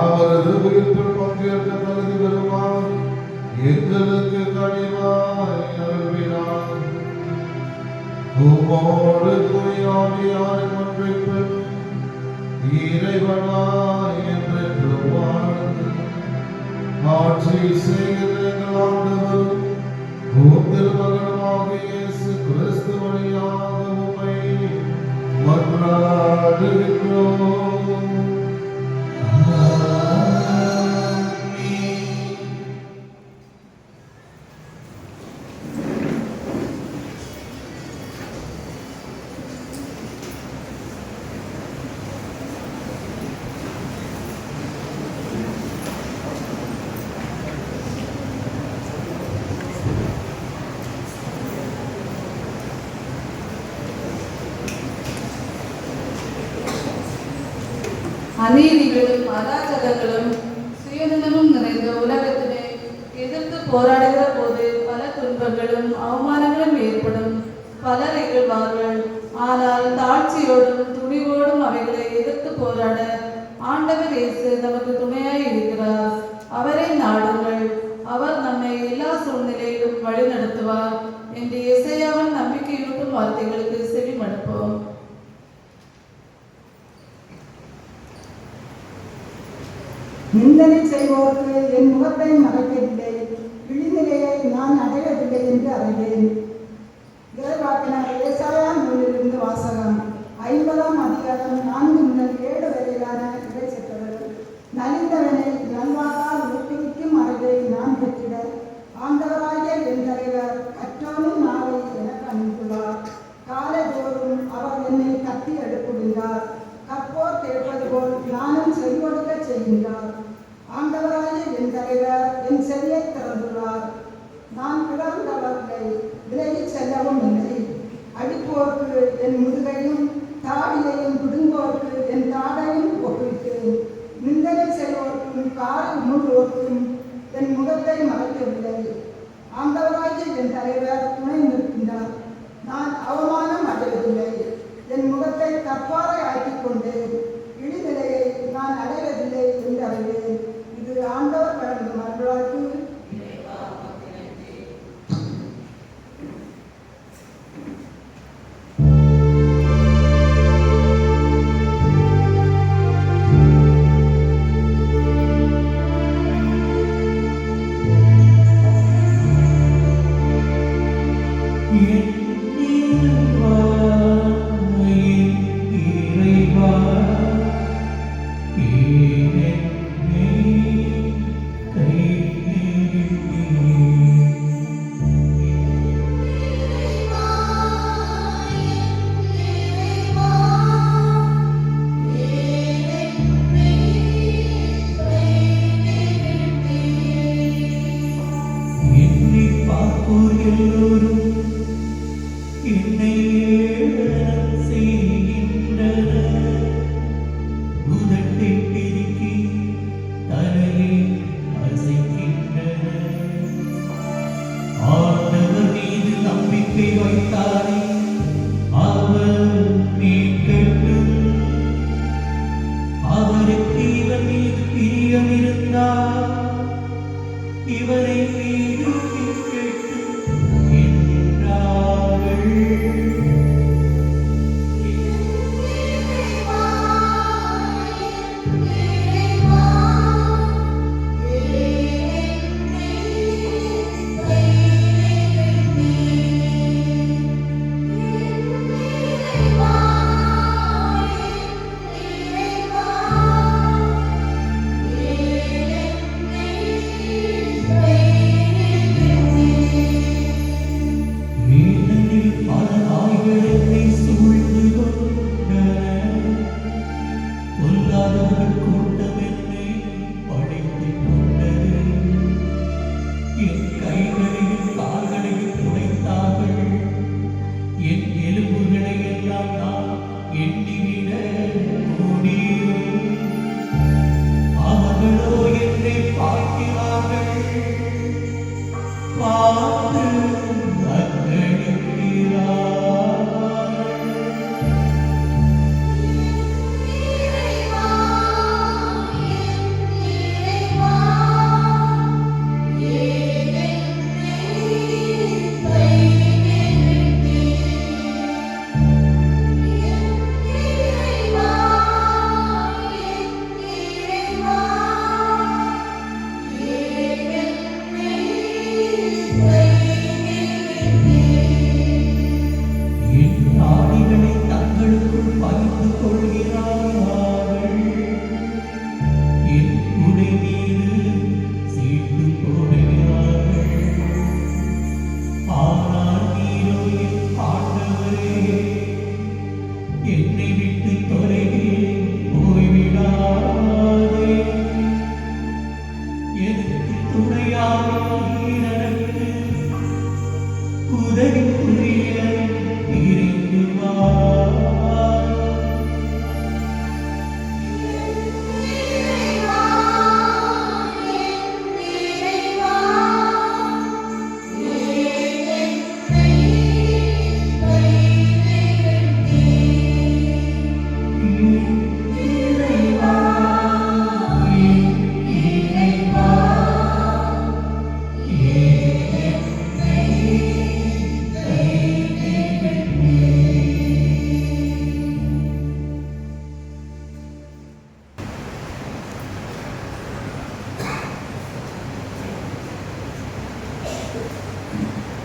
அவரது உயிர்ப்பில் பங்கேற்க தகுதி பெறுமாறு எங்களுக்கு கனிவாய் அருள்கிறார். உம்மோடு தூயாவியாரின் ஒன்றைப்பெண் இறைவனாய் என்றென்றும் வாழ்ந்து ஆட்சி செய்கிற எங்கள் ஆண்டவர் திருமகனாகிய இயேசு கிறிஸ்து வழியாக உம்மை மன்றாடுகின்றோம். அநீதிகளும் அராஜகங்களும் சுயநலமும் நிறைந்த உலகத்தினை எதிர்த்து போராடுகிற போது பல துன்பங்களும் அவமானங்களும் ஏற்படும். பலர் இகழ்வார்கள். ஆனால் தாட்சியோடும் துணிவோடும் அவைகளை எதிர்த்து போராட ஆண்டவர் இயேசு நமக்கு துணையாய் இருக்கிறார். அவரை நாடுங்கள், அவர் நம்மை எல்லா சூழ்நிலையிலும் வழி நடத்துவார் என்று எசையாவின் நம்பிக்கையூட்டும் வார்த்தைகளுக்கு செவி மடுப்போம். நிந்தனை செய்வோருக்கு என் முகத்தை மறைக்கவில்லை, இழிநிலையை நான் அடையவில்லை என்று அறிவேன். இறைவாக்கினர் ஏசாயா நூலிலிருந்து வாசகம். 50ஆம் அதிகாரம் 4 முதல் 7 வரையிலான இறை சொற்றொடர். நலிந்தவனை நல்வாக்கால் ஊக்குவிக்கும் அறிவை நான் பெற்றிட ஆண்டவராகிய என் தலைவர் கற்றோனும் நாவை எனக்கு அனுப்புவார். காலைதோறும் அவர் என்னை கட்டி எழுப்புகின்றார். கற்போர் கேட்பது போல் நானும் செவியொடுக்க செய்கின்றார். ஆண்டவராகிய என் தலைவர் என் செவியை திறந்துள்ளார். நான் கிடந்தவர்களை விலகிச் செல்லவும் இல்லை. அடிப்போர்க்கு என் முதுகையும் தாடியையும் பிடுங்கோர்க்கு என் தாடையும் ஒப்புவித்தேன். நிந்தனை செய்வோர்க்கும் காரை மூடுவோர்க்கும் என் முகத்தை மறைக்கவில்லை. ஆண்டவராகிய என் தலைவர் துணை நிற்கின்றார். நான் அவமானம் அடைவதில்லை. என் முகத்தை கற்பாறை ஆக்கிக் கொண்டேன். இழிநிலையை நான் அடைவதில்லை என்று அறிவேன். இது ஆண்டவர் வழங்கும் அருள்வாக்கு. இல்லாதவர்கள் கூட்டம் என்னை படைத்துக் கொண்டது. என் கைகளையும் கால்களையும் துடைத்தார்கள். என் எலும்புகளை எல்லாம் நான் எண்ணிவிட முடியும். அவர்களோ என்னை பார்க்கிறார்கள், பார்த்து அக்கடிக்கிறார்கள். என் நாடிகளை தங்களுக்குள் பகிர்ந்து கொள்கிறார்கள். என் உடை மீது சீட்டு போடுகிறார்கள். ஆனால் நீரோ என் ஆண்டவரே, என்னை விட்டு தொலைவில் போய்விடாதே. எனக்கு துணையாக நீர் எனக்கு உதவி புரிய விரைந்து வா.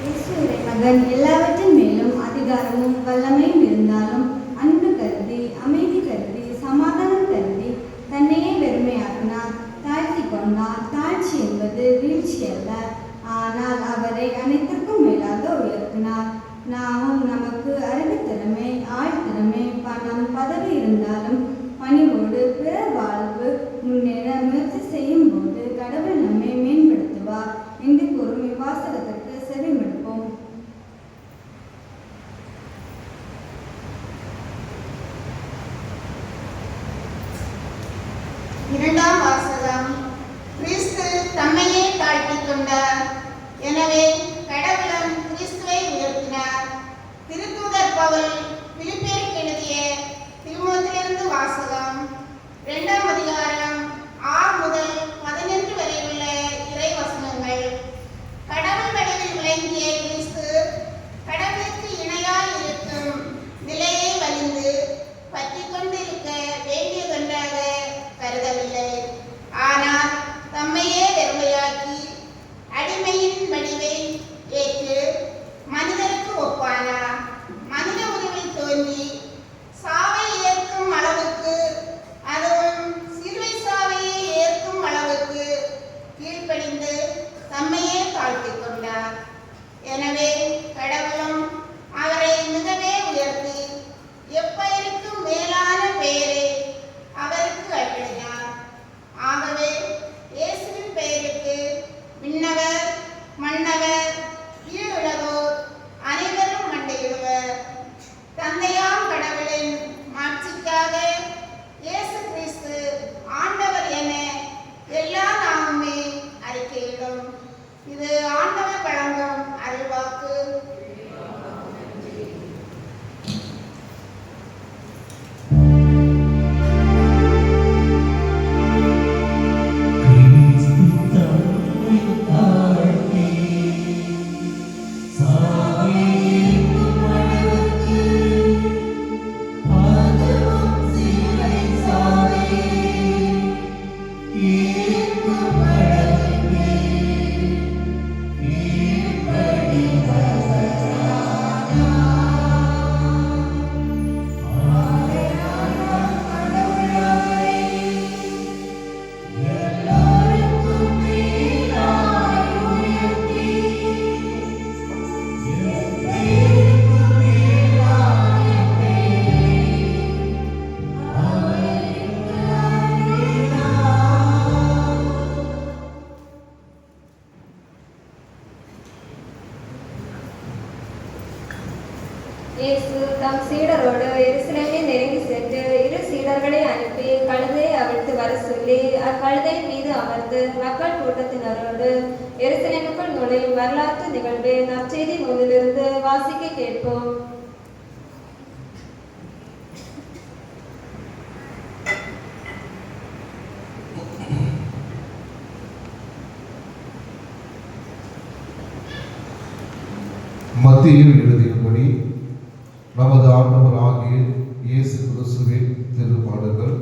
இயேசுவின் மகன் எல்லாவற்றின் மேலும் அதிகாரமும் வல்லமையும் இருந்தாலும் அன்பு கருதி, அமைதி கருதி, சமாதானம் கருதி தன்னையே வெறுமையாக்கினார், தாழ்த்தி கொண்டார். தாழ்ச்சி என்பது வீழ்ச்சி அல்ல, ஆனால் அவரை அனைத்திற்கும் மேலாக உயர்த்தினார். நாமும் நமக்கு அறிவுத்திறமை, ஆழ்திறமை, பணம், பதவி இருந்தாலும் பணிவோடு பிறர் வாழ்வு முன்னேற முயற்சி செய்யும் போது கடவுள் நம்மை மேம்படுத்துவார் என்று கூறும் இவ்வாசகத்திற்கு செவிமடுப்போம். இரண்டாம் வாசகம். கிறிஸ்து தம்மையே தாழ்த்திக் கொண்டார், எனவே கடவுளும் கிறிஸ்துவை உயர்த்தினார். திருத்தூதர் பவுல் பிலிப்பியருக்கு எழுதிய திருமுகத்திலிருந்து வாசகம். 2ஆம் அதிகாரம் 6 முதல் 11 வரை உள்ள இறை வசனங்கள். கடவுள் வடிவில் விளங்கிய கிறிஸ்து கடவுளுக்கு இணையாய் இருக்கும் நிலையை வலிந்து பற்றிக் கொண்டிருக்க வேண்டியதொன்றாக கருதவில்லை. ஆனால் தம்மையே வெறுமையாக்கி அடிமையின் வடிவை ஏற்று மனிதருக்கு ஒப்பானார். மனித உருவில் தோன்றி சாவை ஏற்கும் அளவுக்கு அனுப்பி கழுதையை அவிழ்த்து வர சொல்லி அக்கழுதையின் மீது அமர்ந்து மக்கள் கூட்டத்தினரோடு எருசலேமுக்குள் நுழையும் வரலாற்று நிகழ்வு நற்செய்தி நூலிலிருந்து வாசிக்க கேட்போம். மத்தியில் எழுதியபடி நமது ஆண்டவராகிய இயேசு கிறிஸ்துவின் திருப்பாடல்கள்.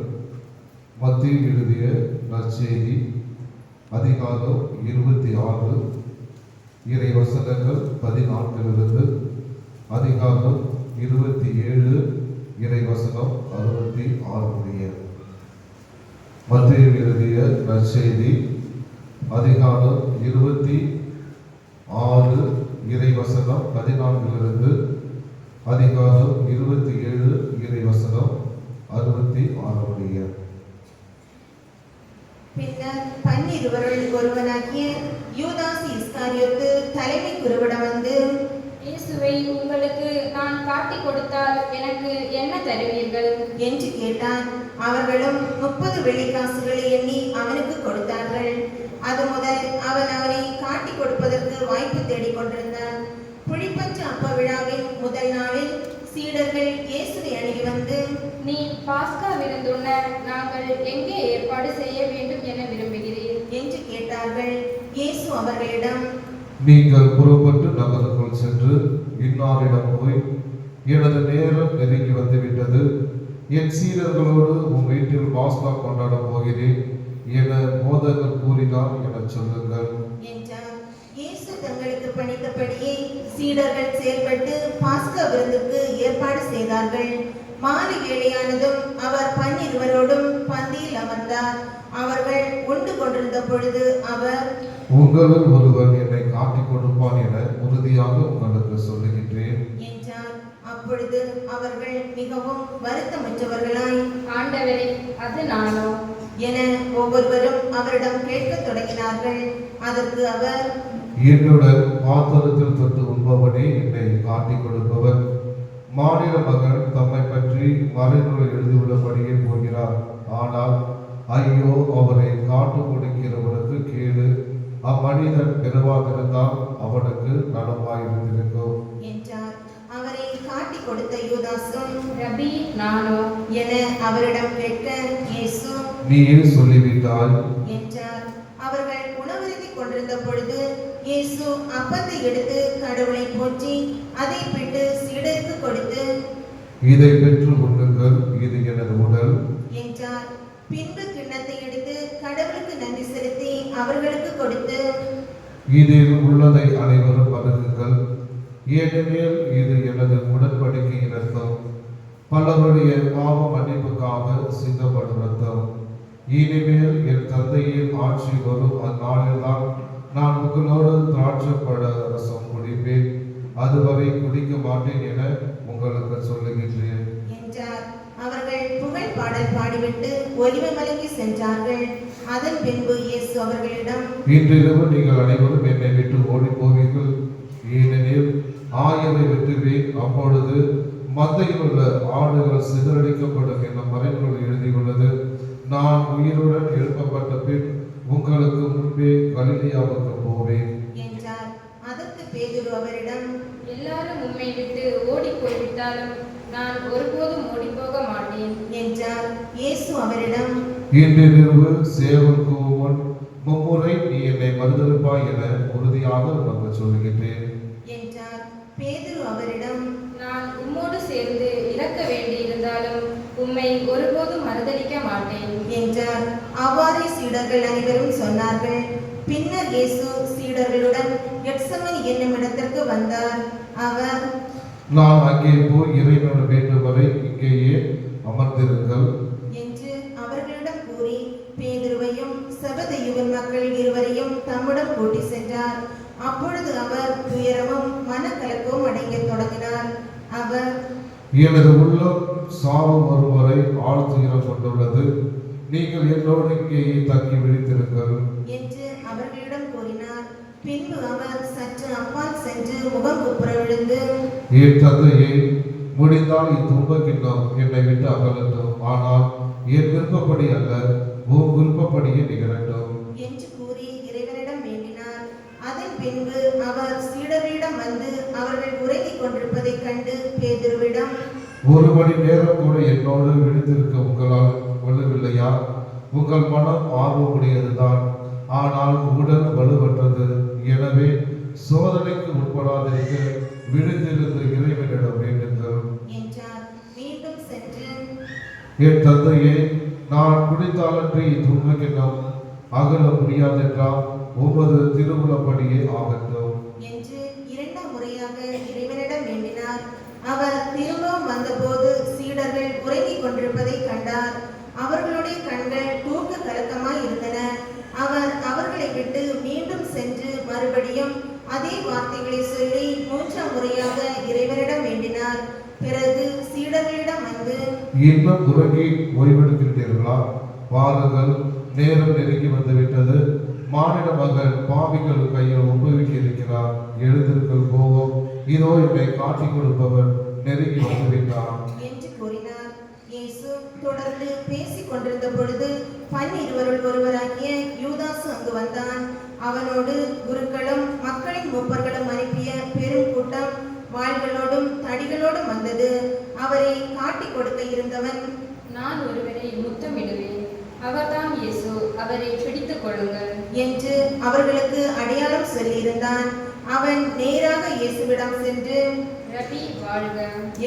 மத்தியில் எழுதிய நற்செய்தி அதிகாரம் 26 இறை வசனங்கள் 14 அதிகாரம் 27 இறை வசனம் 66 மத்தியில் எழுதிய நற்செய்தி அதிகாரம் 26 இறை வசனம் 14 அதிகாரம் 27 இறை வசனம் 66. பின்னர் 12 ஒருவனாகிய யூதாஸ் இஸ்காரியோத்து தலைமை குருவிடம் வந்து, இயேசுவை உங்களுக்கு நான் காட்டிக் கொடுத்தால் எனக்கு என்ன தருவீர்கள் என்று கேட்டான். அவர்களும் 30 வெள்ளிக்காசுகளை எண்ணி அவனுக்கு கொடுத்தார்கள். அது முதல் அவன் அவனை காட்டிக் கொடுப்பதற்கு வாய்ப்பு தேடிக் கொண்டிருந்தான். புளிப்பற்ற அப்ப விழாவின் முதல் நாளில் சீடர்கள் இயேசுவை அணுகி வந்து, நீ பாஸ்கா விருந்துண்ண நாங்கள் எங்கே ஏற்பாடு செய்ய வேண்டும் என விரும்புகிறீர் என்று கேட்டார்கள். இயேசு அவர்களிடம், நீங்கள் புறப்பட்டு நகருக்குள் சென்று இன்னாரிடம் போய், எனது நேரம் நெருங்கி வந்துவிட்டது, என் சீடர்களோடு உன் வீட்டில் பாஸ்கா கொண்டாட போகிறேன் என போதகர் கூறினார் என சொல்லுங்கள் என்றார். இயேசு தங்களுக்கு பணித்தபடியே சீடர்கள் செயல்பட்டு பாஸ்கா விருந்துக்கு ஏற்பாடு செய்தார்கள். மாலை வேளையானதும் அவர் 12 பந்தியில் அமர்ந்தார். அவர்கள் உண்டு கொண்டிருந்த பொழுது அவர், உங்களில் ஒருவன் என்னை காட்டிக் கொடுப்பான் என உறுதியாக உங்களுக்கு சொல்லுகின்றேன் என்றார். அப்பொழுது அவர்கள் மிகவும் வருத்தமற்றவர்களாய், ஆண்டவரே, அது நானோ என ஒவ்வொருவரும் அவரிடம் கேட்கத் தொடங்கினார்கள். அதற்கு அவர், என்னுடன் பாத்திரத்தில் தொட்டு உண்பவனே என்னை காட்டிக் கொடுப்பவன். மாநில மகன் தம்மை பற்றி மறைநூல் எழுதியுள்ளபடியே போகிறார். ஆனால் ஐயோ, அவரை காட்டுக் கொடுக்கிறவனுக்கு கேடு. அம்மனிதன் பெறுவாதிருந்தால் அவனுக்கு நலமாயிருந்திருக்கும் என்றார். அவரை காட்டிக் கொடுத்த யூதாசும், ரபி, நானோ என அவரிடம் கேட்க இயேசு, நீயே சொல்லிவிட்டாய் என்றார். அவர்கள் உணவருந்திக் கொண்டிருந்த பொழுது இயேசு அப்பத்தை எடுத்து கடவுளை போற்றி அதை பிட்டு சீடருக்கு கொடுத்து, இதை பெற்று உண்ணுங்கள், இது எனது உடல் என்றார். பின்பு கிண்ணத்தை எடுத்து கடவுளுக்கு நன்றி செலுத்தி அவர்களுக்கு கொடுத்து, இதில் உள்ளதை அனைவரும் பருகுங்கள், ஏனெனில் இது எனது உடன்படிக்கையின் ரத்தம், பலருடைய பாவ மன்னிப்புக்காக சிந்தப்படும் ரத்தம். இனிமேல் என் தந்தையின் ஆட்சி வரும் அந்நாளில்தான் நான் உங்களோடு திராட்சைப்பழ ரசம் குடிப்பேன். அதுவரை குடிக்க மாட்டேன் என உங்களுக்கு சொல்லுகின்றேன் என்றார். அவர்கள் புகழ் பாடல் பாடிவிட்டு ஒலிவ மலைக்கு சென்றார்கள். அதன் பின்பு இயேசு அவர்களிடம், இன்றிரவு நீங்கள் அனைவரும் என்னை விட்டு ஓடி போவீர்கள், ஏனெனில் ஆயரை வெட்டுவேன். அப்பொழுது மந்தையில் உள்ள ஆடுகள் சிதறடிக்கப்படும் என மறைநூல் எழுதியுள்ளது. நான் உயிருடன் எழுப்பப்பட்ட பின் உங்களுக்கு முன்பே கலிலேயாவுக்கு போவேன் என்றார். அதற்கு பேதுரு அவரிடம், எல்லாரும் உம்மை விட்டு ஓடி போய்விட்டாலும் நான் ஒருபோதும் ஓடி போக மாட்டேன் என்றார். இயேசு அவரிடம், இன்றிரவு சேவல் கூவும் மும்முறை நீ என்னை மறுதலிப்பாய் என உறுதியாக உனக்கு சொல்லுகின்றேன் என்றார். பேதுரு அவரிடம், நான் உம்மோடு சேர்ந்து இறக்க வேண்டியிருந்தாலும் உம்மை ஒருபோதும் மறுதலிக்க மாட்டேன் என்றார். அவ்வாறே சீடர்கள் அனைவரும் சொன்னார்கள். பின்னர் இயேசு சீடர்களுடன் கெத்செமனி என்னும் இடத்திற்கு வந்தார். அவர், நான் அங்கே போய் இறைவன் வேண்டும் வரை இங்கேயே அமர்ந்திருங்கள் என்று அவர்களிடம் கூறி பேதுருவையும் செபதேயுவின் மக்கள் இருவரையும் தம்முடன் கூட்டி சென்றார். அப்பொழுது அவர் துயரமும் மனக்கலக்கமும் அடையத் தொடங்கினார். அவர், எனது உள்ளம் சாவு வரும் வரை ஆழ்த்துயிரம் கொண்டுள்ளது, நீங்கள் என்னோடு இங்கேயே தங்கி விழித்திருங்கள் என்று அவர்களிடம் கூறினார். பின்பு அவர் சற்று அப்பால் சென்று முகங்குப்புற விழுந்து, என் தந்தையே, முடிந்தால் இத்துன்ப கிண்ணம் என்னை விட்டு அகலட்டும், ஆனால் என் விருப்பப்படி அல்ல, உன் விருப்பப்படியே நிகழட்டும் என்று கூறி இறைவனிடம் வேண்டினார். அதன் பின்பு அவர் சீடர்களிடம் வந்து அவர்கள் உறங்கிக் கொண்டிருப்பதைக் கண்டு பேதுருவிடம், ஒரு மணி நேரம் கூட என்னோடு விழித்திருக்க உங்களால் கொள்ளவில்லையா? உங்கள் மனம் ஆர்வமுடையதுதான், ஆனால் உடல் வலுவற்றது. எனவே சோதனைக்கு உட்படாதிருக்க விழித்திருந்து இறைவனிடம் வேண்டுங்கள் என்றார். மீண்டும் சென்று, என் தந்தையே, நான் குடித்தாலன்றி துன்பக்கினம் அகல முடியாதென்றால் உமது திருவுளப்படியே ஆகட்டும் என்று இரண்டாம் முறையாக இறைவனிடம் வேண்டினார். அவர் திரும்பவும் வந்தபோது சீடர்கள் உறங்கிக் கொண்டிருப்பதைக் கண்டார். அவர்களுடைய கண்கள் தூக்க கலக்கமாய் இருந்தன. அவர் அவர்களை விட்டு மீண்டும் சென்று மறுபடியும் அதே வார்த்தைகளை சொல்லி மூன்றாம் முறையாக இறைவனிடம் வேண்டினார். பிறகு சீடர்களிடம் வந்து, இன்னும் உறங்கி ஓய்வெடுக்கின்றீர்களா? வாருங்கள், நேரம் நெருங்கி வந்துவிட்டது. மானிட மகன் பாவிகள் கையில் ஒப்புவிக்க இருக்கிறார். எழுந்திருங்கள், போவோம். இதோ என்னை காட்டிக் கொடுப்பவர் நெருங்கி வந்துவிட்டார் என்று கூறினார். இயேசு தொடர்ந்து பேசிக் கொண்டிருந்த பொழுது 12 ஒருவராகிய யூதாசு அங்கு வந்தான். அவனோடு குருக்களும் மக்களின் மூப்பர்களும் அனுப்பிய பெரும் கூட்டம் வாள்களோடும் தடிகளோடும் வந்தது. அவரை காட்டிக் கொடுக்க இருந்தவன், நான் ஒருவரை முத்தமிடுவேன், அவர்தான் இயேசு, அவரை பிடித்துக் கொள்ளுங்கள் என்று அவர்களுக்கு அடையாளம் சொல்லியிருந்தான். அவன் நேராக இயேசுவிடம் சென்று, ரபி வாழ்க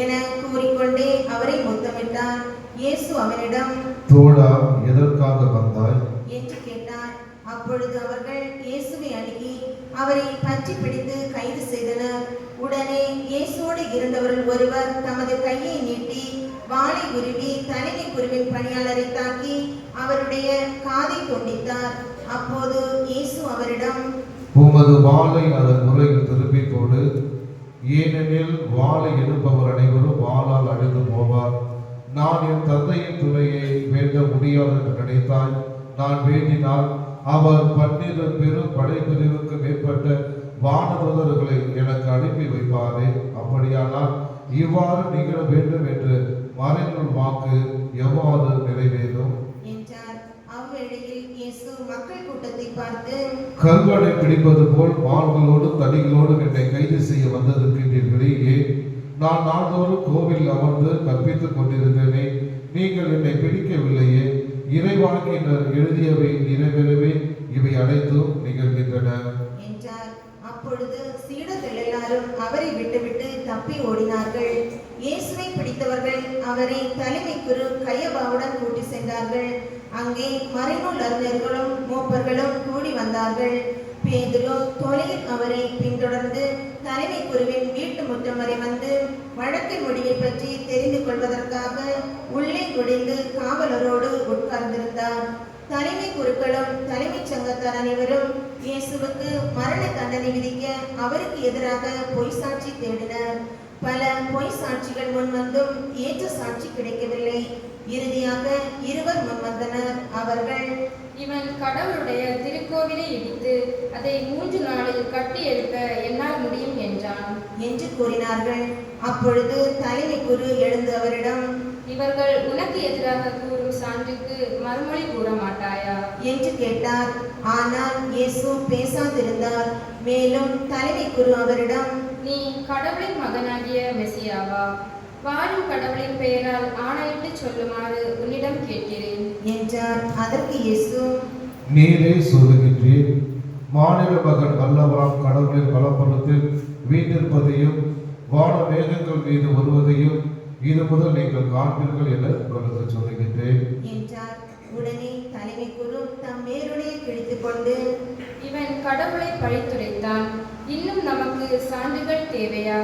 என கூறிக்கொண்டே அவரை முத்தமிட்டான். இயேசு அவனிடம், தோழா, எதற்காக வந்தாய் என்று கேட்டார். அப்பொழுது அவர்கள் இயேசுவை அணுகி அவரை பற்றி பிடித்து கைது செய்தனர். உடனே இயேசுவோடு இருந்தவர்கள் ஒருவர் தமது கையை நீட்டி வாளை உருவி தலைமை குருவின் பணியாளரை தாக்கி அவருடைய காதை துண்டித்தார். அப்போது இயேசு அவரிடம், உமது வாளை அதன் முறையில் திருப்பிக் கொடு. ஏனெனில் வாளை எடுப்பவர் அனைவரும் வாளால் அழிந்து போவார். நான் என் தந்தையின் துணையை வேண்ட முடியாது என்று நினைத்தாய். நான் வேண்டினால் அவர் 12 பெரும் படைப்பிரிவுக்கு மேற்பட்ட வானதூதர்களை எனக்கு அனுப்பி வைப்பாரே. அப்படியானால் இவ்வாறு நிகழ வேண்டும் என்று மறைநூல் வாக்கு எவ்வாறு நிறைவேறும் என்றார். அவ்வேளையில் இயேசு மக்கள் கூட்டத்தை பார்த்து, கல்வனை பிடிப்பது போல் வாள்களோடும் தடிகளோடும் என்னை கைது செய்ய வந்திருக்கின்றீர்களே, ஏன்? நான் நாள்தோறும் கோவில் அமர்ந்து கற்பித்துக் கொண்டிருந்தேனே, நீங்கள் என்னை பிடிக்கவில்லையே. இறைவாக்கினர் எழுதியவை நிறைவேறவே இவை அனைத்தும் நிகழ்கின்றன என்றார். அப்பொழுது சீடர்கள் எல்லாரும் அவரை விட்டுவிட்டு தப்பி ஓடினார்கள். இயேசுவை பிடித்தவர்கள் அவரை தலைமை குரு கயபாவுடன் கூட்டி சென்றார்கள். அங்கே மறைநூல் அறிஞர்களும் மூப்பர்களும் கூடி வந்தார்கள். பேதுரு தொலையில் அவரை பின்தொடர்ந்து தலைமை குருவின் வீட்டு முற்றம் வரை வந்து வழக்கு முடிவை பற்றி தெரிந்து கொள்வதற்காக உள்ளே நுழைந்து காவலரோடு உட்கார்ந்திருந்தார். தலைமை குருக்களும் தலைமைச் சங்கத்தார் அனைவரும் இயேசுவுக்கு மரண தண்டனை விதிக்க அவருக்கு எதிராக பொய் சாட்சி தேடினர். பல பொய் சாட்சிகள் முன்வந்தும் ஏற்ற சாட்சி கிடைக்கவில்லை. இறுதியாக 2 முன் வந்தனர். அவர்கள், இவன் கடவுளுடைய திருக்கோவிலை இடித்து அதை 3 நாளில் கட்டி எழுப்ப என்னால் முடியும் என்றான் என்று கூறினார்கள். அப்பொழுது தலைமை குரு எழுந்து அவரிடம், இவர்கள் உனக்கு எதிராக கூறும் சான்றுக்கு மறுமொழி கூற மாட்டாயா என்று கேட்டார். ஆனால் இயேசு பேசாதிருந்தார். மேலும் தலைமை குரு அவரிடம், நீ கடவுளின் மகனாகிய மெசியாவா? வாழும் கடவுளின் பெயரால் ஆணையிட்டு சொல்லுமாறு உன்னிடம் கேட்கிறேன் என்றார். அதற்கு இயேசு, நீரே சொல்லுகின்றீர். மாநில மகன் வல்லவராம் கடவுளின் வலப்புறத்தில் வீட்டிருப்பதையும் வான மேகங்கள் மீது வருவதையும் இது முதல் நீங்கள் காண்பீர்கள் என உங்களுக்கு சொல்லுகின்றேன் என்றார். உடனே தலைமை குரு தம் மேலுடைய கிழித்துக் கொண்டு, இவன் கடவுளை பழித்துரைத்தான். இன்னும் நமக்கு சான்றுகள் தேவையா?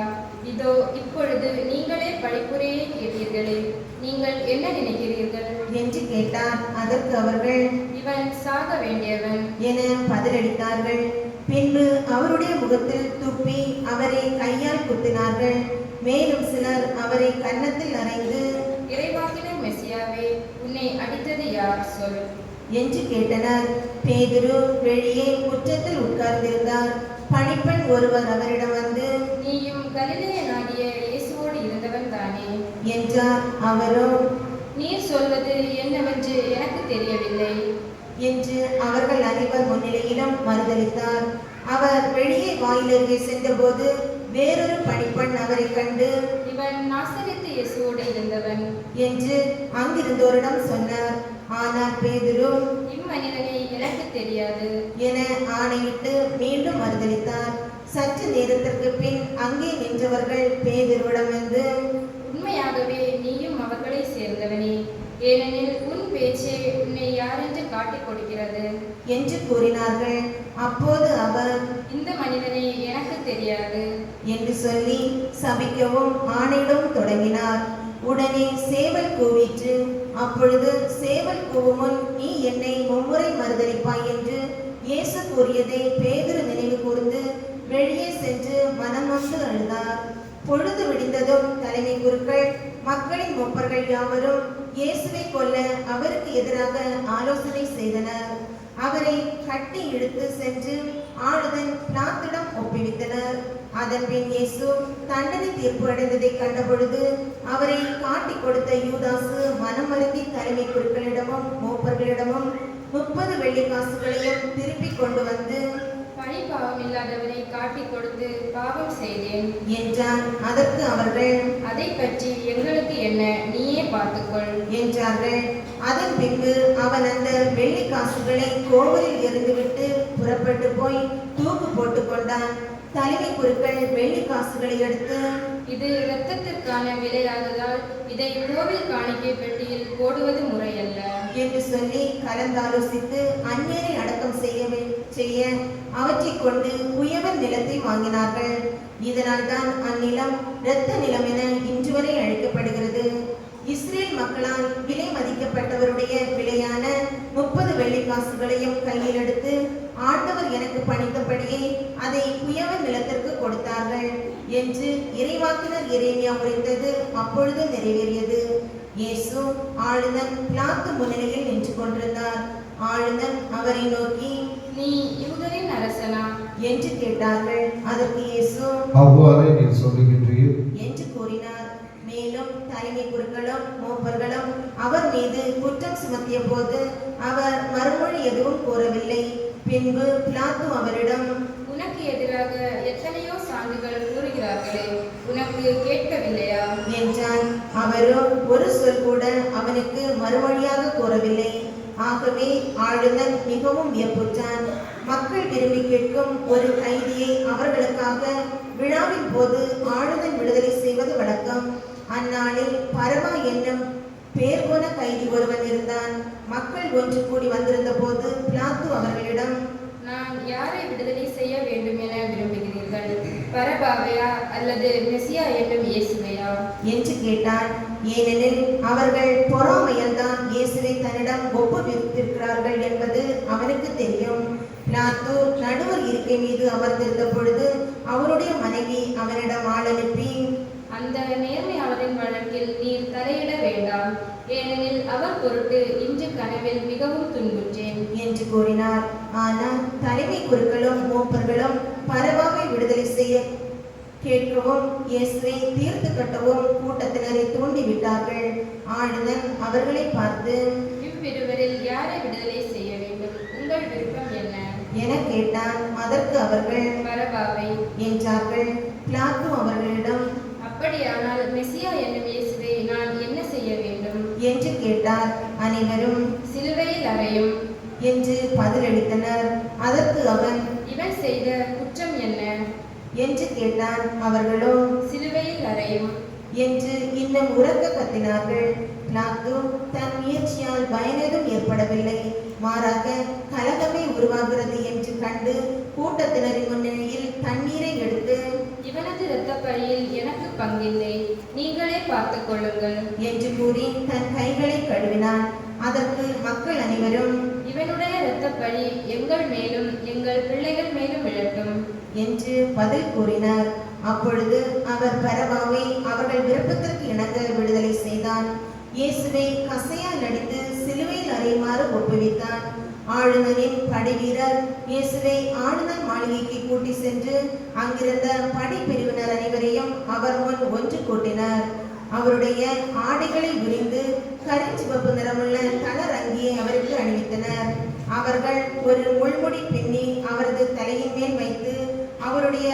இதோ இப்பொழுது நீங்களே பழிப்புரையை கேட்டீர்களே, நீங்கள் என்ன நினைக்கிறீர்கள் என்று கேட்டார். அதற்கு அவர்கள், இவன் சாக வேண்டியவன் என பதிலளித்தார்கள். பின்பு அவருடைய முகத்தில் துப்பி அவரை கையால் குத்தினார்கள். மேலும் சிலர் அவரை கன்னத்தில் அறைந்து, இறைவாக்கினர் மெசியாவே, உன்னை அடித்தது யார் சொல் என்று கேட்டனர். பேதுரு வெளியே முற்றத்தில் உட்கார்ந்திருந்தார். பணிப்பெண் ஒருவர் அவரிடம் வந்து, நீயும் கலிலேயனாகிய இயேசுவோடு இருந்தவன் தானே என்றார். அவரோ, நீர் சொல்வது என்னவென்று எனக்கு தெரியவில்லை என்று அவர்கள் அனைவர் முன்னிலையிலும் மறுதளித்தார். அவர் வெளியே வாயிலருகே சென்றபோது வேறொரு பணிப்பெண் அவரை கண்டு, இவன் நாசரேத்து இயேசுவோடு இருந்தவன் என்று அங்கிருந்தோரிடம் சொன்னார். ஆனால் பேதுரு இம்மனிதனை எனக்கு தெரியாது என ஆணையிட்டு மீண்டும் மறுதளித்தார். சற்று நேரத்திற்கு பின் அங்கே நின்றவர்கள் பேதுருவிடம் வந்து, உண்மையாகவே நீயும் அவர்களை சேர்ந்தவனே, ஏனெனில் உன் பேச்சே உன்னை யாரென்று காட்டிக் கொடுக்கிறது என்று கூறினார்கள். அப்போது அவர் இந்த மனிதனை எனக்கு தெரியாது என்று சொல்லி சபிக்கவும் ஆணையிடவும் தொடங்கினார். உடனே சேவல் கூவிற்று. அப்பொழுது சேவல் கூவும் முன் நீ என்னை மும்முறை மறுதளிப்பாய் என்று இயேசு கூறியதை பேதுரு நினைவு கூர்ந்து வெளியே சென்று மனம் நொந்து அழுதார். பொழுது விடிந்ததும் தலைமை குருக்கள் மக்களின் மூப்பர்கள் யாவரும் இயேசுவை கொல்ல அவருக்கு எதிராக ஆலோசனை செய்தனர். அவரை கட்டி இழுத்து சென்று ஆளுநன் பிலாத்திடம் ஒப்புவித்தனர். அதன் பின் இயேசு தண்டனை தீர்ப்பு அடைந்ததை கண்டபொழுது அவரை காட்டிக் கொடுத்த யூதாசு மனமருந்தி தலைமை குருக்களிடமும் மூப்பர்களிடமும் 30 வெள்ளிக்காசுகளையும் திருப்பிக் கொண்டு வந்து, பழி பாவம் இல்லாதவனை காட்டிக் கொடுத்து பாவம் செய்தேன் என்றான். அதற்கு அவர்கள் அதை பற்றி எங்களுக்கு என்ன, நீயே பார்த்துக்கொள் என்றார்கள். அதன் பின்பு அவன் அந்த வெள்ளிக்காசுகளை கோவிலில் எறிந்துவிட்டு புறப்பட்டு போய் தூக்கு போட்டுக் கொண்டான். தலைமை குருக்கள் வெள்ளிக்காசுகளை எடுத்து, இது இரத்தத்திற்கான விலையாததால் இதை கோவில் காணிக்கை பெட்டியில் போடுவது முறையல்ல என்று சொல்லி கலந்தாலோசித்து அந்நியரை அடக்கம் செய்ய அவற்றை கொண்டு குயவன் நிலத்தை வாங்கினார்கள். இதனால் தான் அந்நிலம் இரத்த நிலம் என இன்று வரை அழைக்கப்படுகிறது. இஸ்ரேல் மக்களால் விலை மதிக்கப்பட்டவருடைய விலையான 30 வெள்ளிக்காசுகளையும் கையில் எடுத்து ஆண்டவர் எனக்கு பணித்தபடியே அதை குயவன் நிலத்திற்கு கொடுத்தார்கள் என்று இறைவாக்கினர் எரேமியா உரைத்தது அப்பொழுது நிறைவேறியது. இயேசு ஆளுநர் பிலாத்து முன்னிலையில் நின்று கொண்டிருந்தார். ஆளுநர் அவரை நோக்கி, நீ யூதரின் அரசனா என்று கேட்டார்கள். அதற்கு இயேசு அவ்வாறே நீர் சொல்லுகின்றீர் என்று கூறினார். மேலும் தலைமை குருக்களும் மூப்பர்களும் அவர் மீது குற்றம் சுமத்திய போது அவர் மறுமொழி எதுவும் கூறவில்லை. பின்பு பிலாத்து அவரிடம், உனக்கு எதிராக எத்தனையோ சான்றுகள் கூறுகிறார்களே, உனக்கு கேட்கவில்லையா என்றான். அவரோ ஒரு சொல் கூட அவனுக்கு மறுமொழியாக கூறவில்லை. ஆகவே ஆளுநர் மிகவும் வியப்புற்றான். மக்கள் விரும்பி கேட்கும் ஒரு கைதியை அவர்களுக்காக விழாவின் போது ஆளுநர் விடுதலை செய்வது வழக்கம். அந்நாளில் பரமா என்னும் பேர் போன கைதி ஒருவன் இருந்தான். மக்கள் ஒன்று கூடி வந்திருந்த போது பிலாத்து அவர்களிடம், நான் யாரை விடுதலை செய்ய வேண்டும் என விரும்புகிறீர்கள், பரபாவையா அல்லது மெசியா என்னும் இயேசுவையா என்று கேட்டான். ஏனெனில் அவர்கள் பொறாமையால் தான் இயேசுவை தன்னிடம் ஒப்புவித்திருக்கிறார்கள் என்பது அவனுக்கு தெரியும். பிலாத்து நடுவர் இருக்கை மீது அமர்ந்திருந்த பொழுது அவருடைய மனைவி அவனிடம் ஆள் அனுப்பி, அந்த நேர்மையாளரின் வழக்கில் நீர் தலையிட வேண்டாம், ஏனெனில் அவர் பொருட்டு இன்று கனவில் மிகவும் துன்புற்றேன் என்று கூறினார். ஆனால் தலைமை குருக்களும் மூப்பர்களும் பரவாவை விடுதலை செய்ய கேட்கவும் இயேசுவை தீர்த்து கட்டவும் கூட்டத்தினரை தூண்டிவிட்டார்கள். ஆளுநர் அவர்களை பார்த்து, இவ்விருவரில் யாரை விடுதலை செய்ய வேண்டும், உங்கள் விருப்பம் என்ன என கேட்டான். அதற்கு அவர்கள் பரபாவை என்றார்கள். பிலாத்து அவர்களிடம் அப்படியானால் மெசியா என்னும் இயேசுவை நான் என்ன செய்ய வேண்டும் என்று கேட்டார். அனைவரும் சிலுவையில் அறையும் என்று பதிலளித்தனர். அதற்கு அவன் இவன் செய்த குற்றம் என்ன என்று கேட்டான். அவர்களோ சிலுவையில் அறையும் என்று இன்னும் உரக்க கத்தினார்கள். பிலாத்து தன் முயற்சியால் பயனேதும் ஏற்படவில்லை, மாறாக கலகமே உருவாகிறது என்று கண்டு கூட்டத்தினரின் முன்னிலையில் தண்ணீரை எடுத்து, இவனது இரத்த பழியில் எனக்கு பங்கில்லை, நீங்களே பார்த்துக் கொள்ளுங்கள் என்று கூறி தன் கைகளை கழுவினான். அதற்கு மக்கள் அனைவரும் இவனுடைய இரத்த பழி எங்கள் மேலும் எங்கள் பிள்ளைகள் மேலும் விழட்டும் என்று பதில் கூறினார். அப்பொழுது அவர் பரவாவை அவர்கள் விருப்பத்திற்கு இணங்க விடுதலை செய்தான். இயேசுவை கசையால் அடித்து சிலுவையில் அறையுமாறு ஒப்புவித்தான். ஆளுநரின் படைவீரர் இயேசுவை ஆளுநர் மாளிகைக்கு கூட்டி சென்று அங்கிருந்த படைப்பிரிவினர் அனைவரையும் அவர் முன் ஒன்று கூட்டினார். அவருடைய ஆடைகளை உரிந்து கருஞ்சிவப்பு நிறமுள்ள தளர் அங்கியை அவருக்கு அணிவித்தனர். அவர்கள் ஒரு முள்முடி பின்னி அவரது தலையின் மேல் வைத்து அவருடைய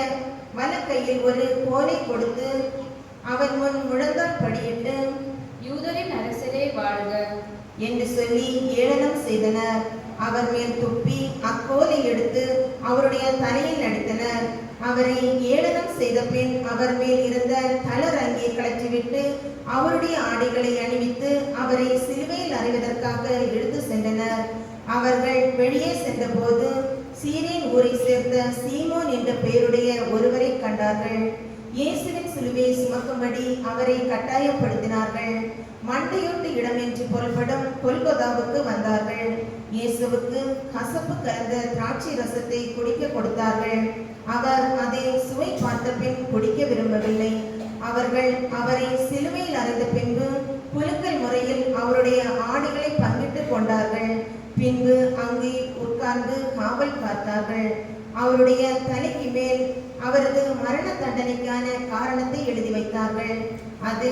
வலக்கையில் ஒரு கோலை கொடுத்து அவர் முன் முழங்கால் படியிட்டு, யூதரின் அரசரே வாழ்க என்று சொல்லி ஏளனம் செய்தனர். அவர் மேல் துப்பி அக்கோலை எடுத்து அவருடைய தலையில் அடித்தனர். அவரை ஏளனம் செய்த பின் அவர் மேல் இருந்த தளர் அங்கியை கழற்றிவிட்டு அவருடைய ஆடைகளை அணிவித்து அவரை சிலுவையில் அறைவதற்காக எடுத்து சென்றனர். அவர்கள் வெளியே சென்றபோது சீரேன் ஊரை சேர்ந்த சீமோன் என்ற பெயருடைய ஒருவரை கண்டார்கள். இயேசுவின் சிலுவையை சுமக்கும்படி அவரை கட்டாயப்படுத்தினார்கள். மண்டையோட்டு இடம் என்று பொருள்படும் கொல்கொதாவுக்கு வந்தார்கள். இயேசுவுக்கு கசப்பு கலந்த திராட்சை ரசத்தை குடிக்க கொடுத்தார்கள். அவர் அதை சுவை பார்த்த பின் குடிக்க விரும்பவில்லை. அவர்கள் அவரை சிலுவையில் அறைந்த பின்பு குலுக்கல் முறையில் அவருடைய ஆடைகளை பங்கிட்டு கொண்டார்கள். பின்பு அங்கே உட்கார்ந்து காவல் பார்த்தார்கள். அவருடைய தலைக்கு மேல் அவரது மரண தண்டனைக்கான காரணத்தை எழுதி வைத்தார்கள். அது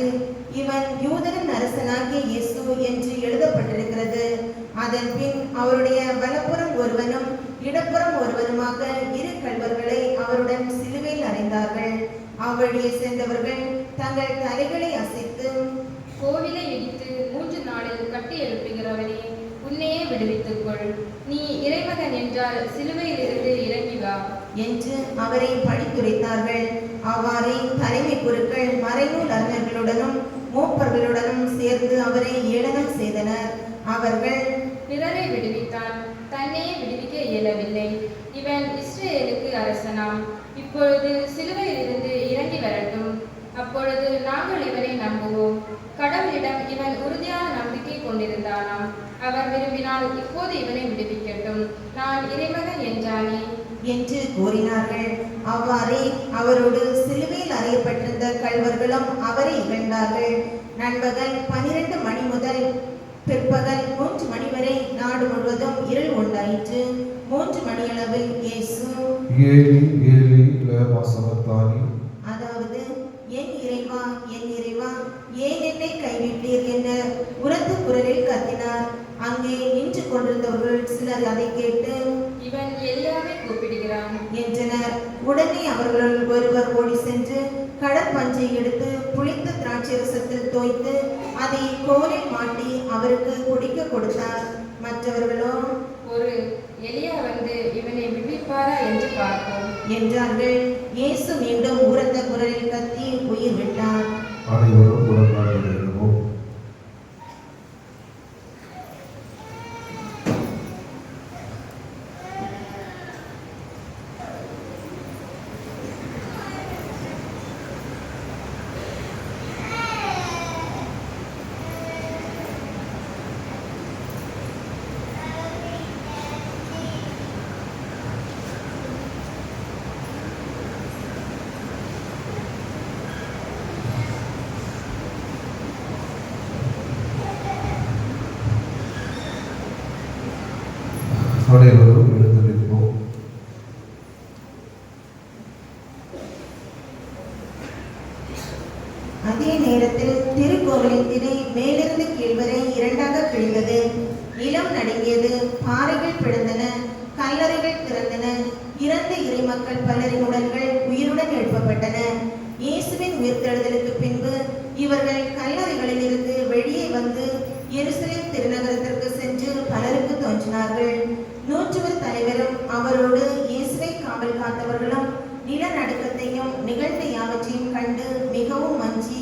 இவன் யூதரின் அரசனாகிய இயேசு என்று எழுதப்பட்டிருக்கிறது. அதன் பின் அவருடைய வலப்புறம் ஒருவனும் இடப்புறம் ஒருவனுமாக இரு கள்வர்களை அவருடன் சிலுவையில் அறைந்தார்கள். அவ்வழியே சென்றவர்கள் தங்கள் தலைகளை அசைத்து, கோவிலை இடித்து 3 நாளில் கட்டி எழுப்புகிறவனே, உன்னையே விடுவித்துக் கொள். நீ இறைமகன் என்றால் சிலுவையிலிருந்து இறங்கி வா என்று அவரை படித்துரைத்தார்கள். அவ்வாறே தலைமை குருக்கள் மறைநூல் அறிஞர்களுடனும் மூப்பர்களுடனும் சேர்ந்து அவரை ஏளனம் செய்தனர். அவர்கள், பிறரை விடுவித்தான், தன்னையே விடுவிக்க இயலவில்லை. இவன் இஸ்ரேலுக்கு அரசனாம். இப்பொழுது சிலுவையிலிருந்து இறங்கி வரட்டும். அப்பொழுது நாங்கள் இவனை நம்புவோம். கடவுளிடம் இவன் உறுதியான நம்பிக்கை கொண்டிருந்தானாம். அவர் விரும்பினால் இப்போது இவனை விடுவிக்கட்டும். நான் இறைமகன் என்றானே என்று கூறினார்கள். அவ்வாறே அவரோடு சிலுவையில் அறையப்பட்டிருந்த கள்வர்களும் அவரை இகழ்ந்தார்கள். நண்பகல் 12 மணி முதல் பிற்பகல் 3 மணி வரை நாடு முழுவதும் இருள் உண்டாயிற்று. 3 மணியளவில் இயேசு, ஏலி ஏலி லேமா சபக்தானி, அதாவது என் இறைவா என் இறைவா ஏன் என்னை கைவிட்டீர் என்ற உரத்த குரலில் கத்தினார். அங்கே நின்று கொண்டிருந்தவர்கள் சிலர் அதை கேட்டு, இவன் எலியாவை கூப்பிடுகிறான் என்றனர். உடனே அவர்களுள் ஒருவர் ஓடி சென்று கடற்பஞ்சை எடுத்து புளித்த திராட்சை ரசத்தில் தோய்த்து அதை கோலில் மாட்டி அவருக்கு குடிக்க கொடுத்தார். மற்றவர்களோ, ஒரு எலியா வந்து இவனை விடுவிப்பாரா என்று பார்ப்போம் என்றார்கள். இயேசு மீண்டும் உரத்த குரலில் கத்தி உயிர் விட்டார். அனைவரும் உடன்பாடு எழுதுவோம். அனைவரும் எழுந்து நிற்போம். அதே நேரத்தில் திருக்கோவிலின் திரை மேலிருந்து கீழ்வரை 2ஆக கிழிந்தது. நிலம் நடுங்கியது. பாறைகள் பிளந்தன. கல்லறைகள் திறந்தன. இறந்த இறைமக்கள் பலரின் உடல்கள் உயிருடன் எழுப்பப்பட்டன. இயேசுவின் உயிர்த்தெழுதலுக்கு பின்பு இவர்கள் கல்லறைகளில் இருந்து வெளியே வந்து எருசலேம் திருநகரத்திற்கு சென்று பலருக்கு தோன்றினார்கள். 101 தலைவரும் அவரோடு இயேசுவை காவல் காத்தவர்களும் நிலநடுக்கத்தையும் நிகழ்ந்த யாவற்றையும் கண்டு மிகவும் அஞ்சி,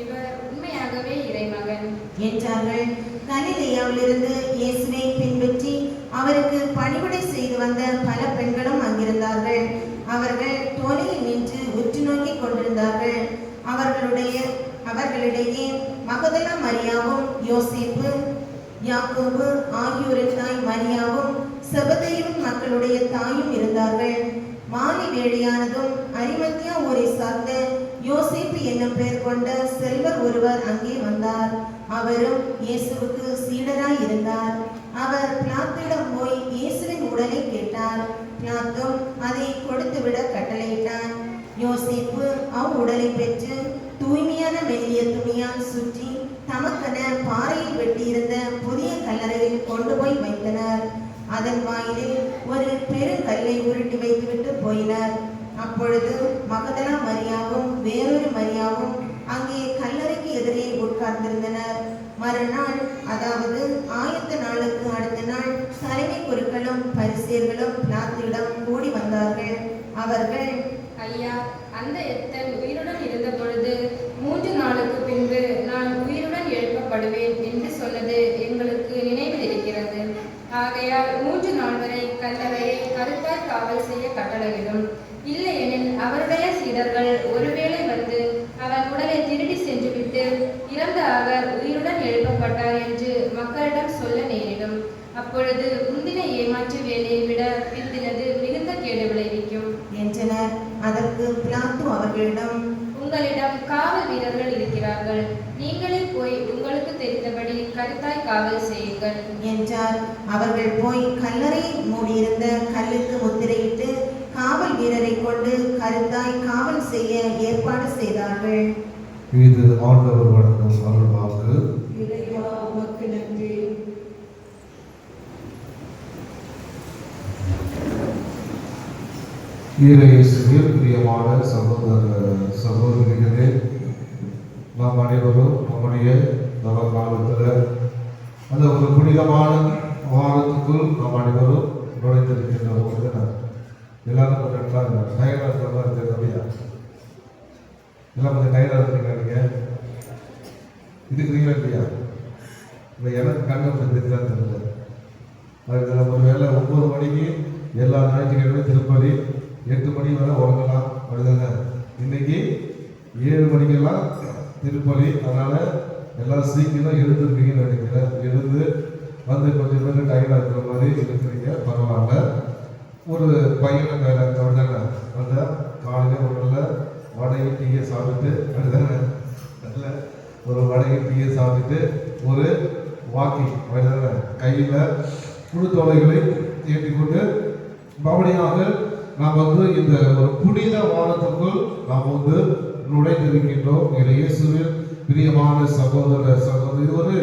இவர் உண்மையாகவே இறைமகன் என்றார்கள். கலிலேயாவிலிருந்து இயேசுவை பின்பற்றி அவருக்கு பணிவிடை செய்து வந்த பல பெண்களும் அங்கிருந்தார்கள். அவர்கள் தொலையில் நின்று உற்று நோக்கி கொண்டிருந்தார்கள். அவர்களிடையே மகதலா மரியாவும் யோசேப்பு யாக்கோபு ஆகியோரின் தாய் மரியாவும் செபதேயுவின் மக்களுடைய தாயும் இருந்தார்கள். மாலை வேளையானதும் அரிமத்தியா ஊரை சார்ந்த யோசேப்பு என்னும் பெயர் கொண்ட செல்வர் ஒருவர் அங்கே வந்தார். அவரும் இயேசுவுக்கு சீடராய் இருந்தார். அவர் பிலாத்திடம் போய் இயேசுவின் உடலை கேட்டார். பிலாத்தும் அதை கொடுத்துவிட கட்டளையிட்டான். யோசேப்பு அவ்வுடலை பெற்று தூய்மையான மெல்லிய துணியால் சுற்றி தமக்கென பாறையில் வெட்டியிருந்த புதிய கல்லறையில் கொண்டு போய் வைத்தனர். அதன் வாயிலில் ஒரு பெருங்கல்லை உருட்டி வைத்துவிட்டு போயினர். அப்பொழுது மகதலா மரியாவும் வேறொரு மரியாவும் அங்கே கல்லறைக்கு எதிரே உட்கார்ந்திருந்தனர். மறுநாள், அதாவது ஆயத்த நாளுக்கு அடுத்த நாள், தலைமை குருக்களும் பரிசேயர்களும் பிலாத்துவிடம் கூடி வந்தார்கள். அவர்கள், ஐயா, அந்த எத்தன் உயிருடன் இருந்த பொழுது 3 நாளுக்கு பின்பு நான் உயிருடன் எழுப்பப்படுவேன் என்று சொன்னது எங்களுக்கு நினைவில் இருக்கிறது. ஆகையால் 3 நாள் வரை கல்லறையை கருத்தாய் காவல் செய்ய கட்டளையிடும். இல்லையெனில் அவருடைய சீடர்கள் ஒருவேளை வந்து அவன் உடலை திருடி சென்றுவிட்டு இறந்த அவர் உயிருடன் எழுப்பப்பட்டார் என்று மக்களிடம் சொல்ல நேரிடும். அப்பொழுது முந்தின ஏமாற்று வேலையை விட பிந்தினது மிகுந்த கேடு விளைவிக்கும் என்றனர். அதற்கு பிலாத்து அவர்களிடம், உங்களிடம் காவல் வீரர்கள் இருக்கிறார்கள். நீங்களே போய் உங்களுக்கு தெரிந்தபடி கருத்தாய் காவல் செய்யுங்கள் என்றார். அவர்கள் போய் கல்லறையை மூடியிருந்த கல்லுக்கு முத்திரையிட்டு காவல் வீரரை கொண்டு கருத்தாய் காவல் செய்ய ஏற்பாடு செய்தார்கள். இது ஆண்டவர் வழங்கும் அருள் வாக்கு. இறைவா, உமக்கு நன்றி. இயேசுவில் பிரியமான சகோதரிகளே, நாம் அனைவரும் நம்முடைய நவ காலத்தில் அந்த ஒரு புனிதமான வாரத்துக்குள் நாம் அனைவரும் நுழைந்திருக்கின்றோம். எல்லாரும் கொஞ்சம் டயர்டாக இருக்கிற மாதிரி இருக்குது அப்படியா? எல்லாம் கொஞ்சம் டயர்டாக இருக்கீங்க நீங்கள் இருக்கிறீங்களா இல்லையா? இல்லை, எனக்கு கண்ணை கொஞ்சம் தெரிஞ்சால் தெரியல. அதுக்கு நம்ம ஒரு வேலை 9 மணிக்கு எல்லா ஞாயிற்றுக்கிழமையும் திருப்பதி 8 மணி வரை உறங்கலாம் அப்படிதாங்க. இன்னைக்கு 7 மணிக்கெல்லாம் திருப்பலி. அதனால் எல்லாம் சீக்கிரம் எழுந்திருப்பீங்கன்னு நினைக்கிறேன். எழுந்து வந்து கொஞ்சம் பேர் டயர்டாக இருக்கிற மாதிரி இருக்கிறீங்க, பரவாயில்ல. ஒரு பையனை மேலே அப்படிதாங்க வந்து காலையில் ஒரு நல்ல வடையை டீயை சாப்பிட்டு அப்படிதாங்க நல்ல ஒரு வடையை டீயை சாப்பிட்டு ஒரு வாக்கிங் அப்படிதாங்க கையில் குழுத்தோலைகளை ஏற்றிக்கொண்டு மறுபடியாக நாம் வந்து இந்த ஒரு புனித வாரத்துக்குள் நாம் வந்து நுழைந்திருக்கின்றோம். இயேசுவில் பிரியமான சகோதரி, இது ஒரு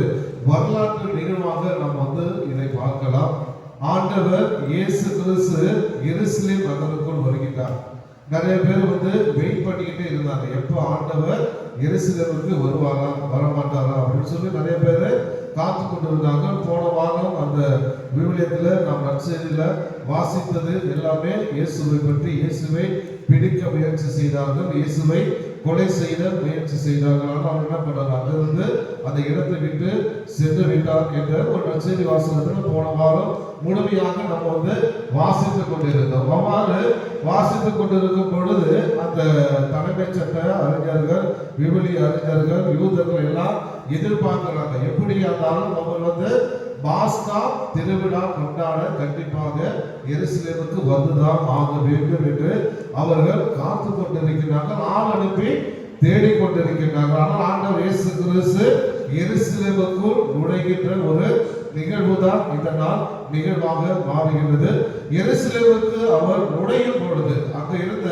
வரலாற்று நிகழ்வாக நாம் வந்து இதை பார்க்கலாம். ஆண்டவர் இயேசு கிறிஸ்து எருசலேம் நகருக்குள் வருகின்றார். நிறைய பேர் வந்து வெயிட் பண்ணிக்கிட்டே இருந்தாங்க, எப்போ ஆண்டவர் எருசலேமுக்கு வருவாரா வரமாட்டாரா அப்படின்னு சொல்லி நிறைய பேர் காத்து கொண்டு இருந்தாங்க. போன வாரம் அந்த விவிலியத்தில் நாம் நற்செய்தியில் வாசித்தது எல்லாமே இயேசுவை பற்றி. இயேசுவை பிடிக்க முயற்சி செய்தார்கள், இயேசுவை கொலை செய்த முயற்சி செய்தார்கள். ஆனால் அவங்க என்ன பண்ணாங்க, அது வந்து அந்த இடத்தை விட்டு சென்று விட்டார் என்ற ஒரு நற்செய்தி வாசகத்தில் போன வாரம் முழுமையாக நம்ம வந்து வாசித்துக் கொண்டிருந்தோம். அவ்வாறு வாசித்துக் கொண்டிருக்கும் பொழுது அந்த தலைமை சட்ட அறிஞர்கள், விவிலிய அறிஞர்கள், யூதர்கள் எல்லாம் எதிர்பார்க்கிறாங்க, எப்படி இருந்தாலும் அவர் வந்து பாஸ்கா திருவிழா கொண்டாட கண்டிப்பாக எருசலேமுக்கு வந்துதான் ஆக வேண்டும் என்று அவர்கள் காத்து கொண்டிருக்கிறார்கள். ஆள் அனுப்பி தேடிக்கொண்டிருக்கிறார்கள். ஆனால் ஆண்டவர் இயேசு கிறிஸ்து எருசலேமுக்குள் நுழைகின்ற ஒரு நிகழ்வு தான் இந்த நாள் நிகழ்வாக மாறுகிறது. எருசலேமுக்கு அவர் நுழையும் பொழுது அங்கு இருந்த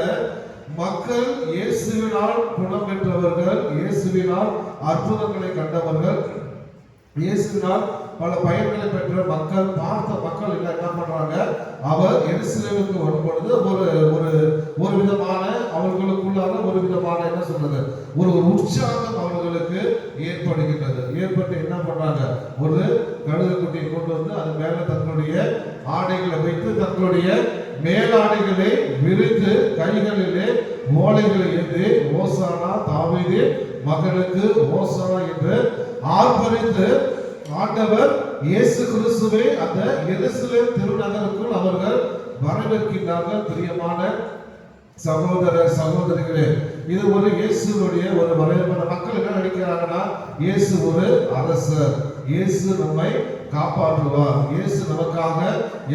மக்கள் இயேசுவினால் குணம் பெற்றவர்கள், இயேசுவினால் அற்புதங்களை கண்டவர்கள், இயேசுவினால் பல பயன்களை பெற்ற மக்கள், பார்த்த மக்கள் எல்லாம் என்ன பண்றாங்க, அவர் எருசலேமுக்கு வரும் பொழுது ஒரு விதமான அவர்களுக்குள்ளான ஒரு விதமான என்ன சொல்றது, ஒரு உற்சாகம் அவர்களுக்கு ஏற்படுகின்றது. ஏற்பட்டு என்ன பண்றாங்க, ஒரு கழுகு குட்டியை கொண்டு வந்து அது மேல தங்களுடைய ஆடைகளை வைத்து தங்களுடைய மேலாடைகளை விரித்து கைகளிலே ஓலைகளை ஏந்தி ஓசானா தாவீது மகனுக்கு ஓசானா என்று ஆர்ப்பரித்து ஆண்டவர் இயேசு கிறிஸ்துவை அந்த எருசலேம் திருநகருக்குள் அவர்கள் வரவேற்கின்றார்கள். பிரியமான சகோதர சகோதரிகளே, இது ஒரு இயேசுடைய ஒரு வரவேற்பு. மக்கள் என்ன நினைக்கிறாங்கன்னா, இயேசு ஒரு அரசர், இயேசு நம்மை காப்பாற்றுவார், இயேசு நமக்காக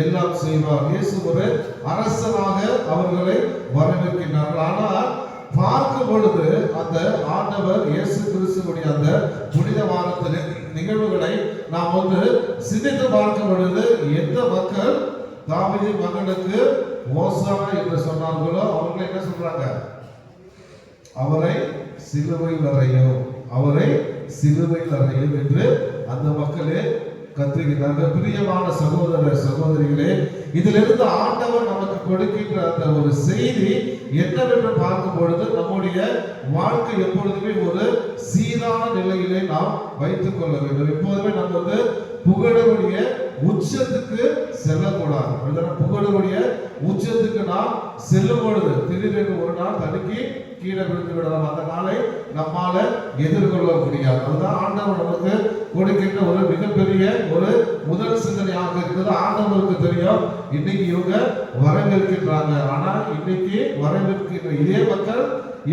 எல்லாம் செய்வார், இயேசு ஒரு அரசனாக அவர்களை வரவேற்கின்றார்கள். ஆனால் பார்க்கும் பொழுது அந்த ஆண்டவர் இயேசு கிறிஸ்துவுடைய அந்த புனித வாரத்தின் நிகழ்வுகளை நாம் வந்து சிந்தித்து பார்க்கும் பொழுது எந்த மக்கள் தாவீது மகனுக்கு ஓசானா என்று சொன்னார்களோ அவர்கள் என்ன சொல்றாங்க, அவரை சிலுவையில் அறையும், அவரை சிலுவையில் அறையும் என்று அந்த மக்களே கத்துகிறார்கள். பிரியமான சகோதர சகோதரிகளே, இதிலிருந்து ஆண்டவர் நமக்கு கொடுக்கின்ற அந்த ஒரு செய்தி என்னவென்று பார்க்கும் பொழுது, நம்முடைய வாழ்க்கை எப்பொழுதுமே ஒரு சீரான நிலையிலே நாம் வைத்துக் கொள்ள வேண்டும். எப்போதுமே நம்ம வந்து புகழக்கூடிய உச்சத்துக்கு செல்லக்கூடாது. புகழக்கூடிய உச்சத்துக்கு நாம் செல்லும் பொழுது திடீரென்று ஒரு நாள் தடுக்கி கீழே விழுந்து விடலாம். அந்த நாளை நம்மால எதிர்கொள்ள முடியாது. அதுதான் ஆண்டவர் நமக்கு கொடுக்கின்ற ஒரு மிகப்பெரிய ஒரு முதல் சிந்தனையாக இருக்கிறது. ஆண்டவருக்கு தெரியும் இன்னைக்கு இவங்க வரவேற்கின்றாங்க, ஆனால் இன்னைக்கு வரவேற்கின்ற இதே மக்கள்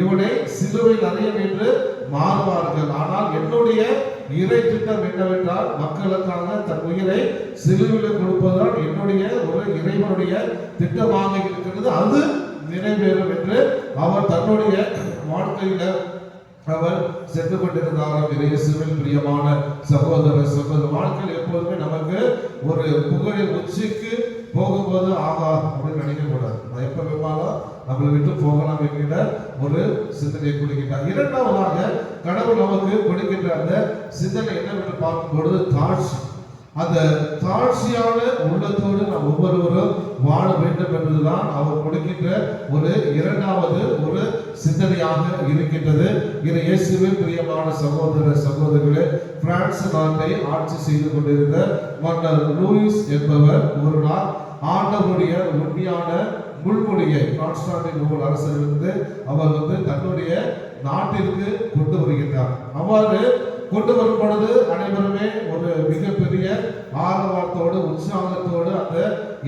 இவனை சிலுவையில் அறையும் என்று மாறுவார்கள். ஆனால் என்னுடைய இறை திட்டம் என்னவென்றால், மக்களுக்காக தன் உயிரை சிலுவையில் கொடுப்பதுதான் என்னுடைய ஒரு இறைவனுடைய திட்டமாக இருக்கிறது. அது நிறைவேறும் என்று அவர் தன்னுடைய வாழ்க்கையில அவர் சென்று கொண்டிருந்தார். இயேசுவில் பிரியமான சகோதர சகோதர, வாழ்க்கையில் எப்போதுமே நமக்கு ஒரு புகழின் உச்சிக்கு போகும்போது ஆகா அப்படின்னு நினைக்க கூடாது. நான் எப்ப வேணாலும் நம்மளை விட்டு போகலாம் என்கிற ஒரு சிந்தனையை கொடுக்கின்றார். இரண்டாவதாக கடவுள் நமக்கு கொடுக்கின்ற அந்த சிந்தனை என்னவென்று பார்க்கும் பொழுது தாழ்ச்சி. அந்த தாழ்ச்சியான உள்ளத்தோடு நாம் ஒவ்வொருவரும் வாழ வேண்டும் என்பதுதான் அவர் கொடுக்கின்ற ஒரு இரண்டாவது ஒரு சிந்தனையாக இருக்கின்றது. இது இயேசுவின் பிரியமான சகோதர சகோதரிகளே, பிரான்ஸ் நாட்டை ஆட்சி செய்து கொண்டிருந்த மன்னர் லூயிஸ் என்பவர் ஒரு நாள் ஆண்டவருடைய உண்மையான முள்மொழியை கான்ஸ்டான்டினோபிள் அரசரிலிருந்து அவர் வந்து தன்னுடைய நாட்டிற்கு கொண்டு வருகின்றார். அவ்வாறு கொண்டு வரும் பொழுது அனைவருமே ஒரு மிகப்பெரிய ஆர்வத்தோடு உற்சாகத்தோடு அந்த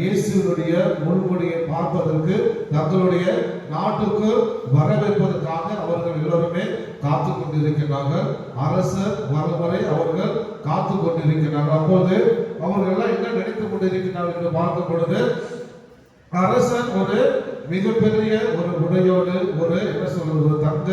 இயேசுடைய முன்மொழியை பார்ப்பதற்கு தங்களுடைய நாட்டுக்கு வரவேற்பதற்காக அவர்கள் எல்லோருமே காத்து கொண்டிருக்கிறார்கள். அரசர் வரும் வரை அவர்கள் காத்து கொண்டிருக்கிறார்கள். அப்போது அவர்கள் எல்லாம் என்ன நினைத்துக் கொண்டிருக்கிறார்கள் என்று பார்க்கும் பொழுது, அரசர் ஒரு மிகப்பெரிய ஒரு உடையோடு ஒரு என்ன சொல்றது ஒரு தங்க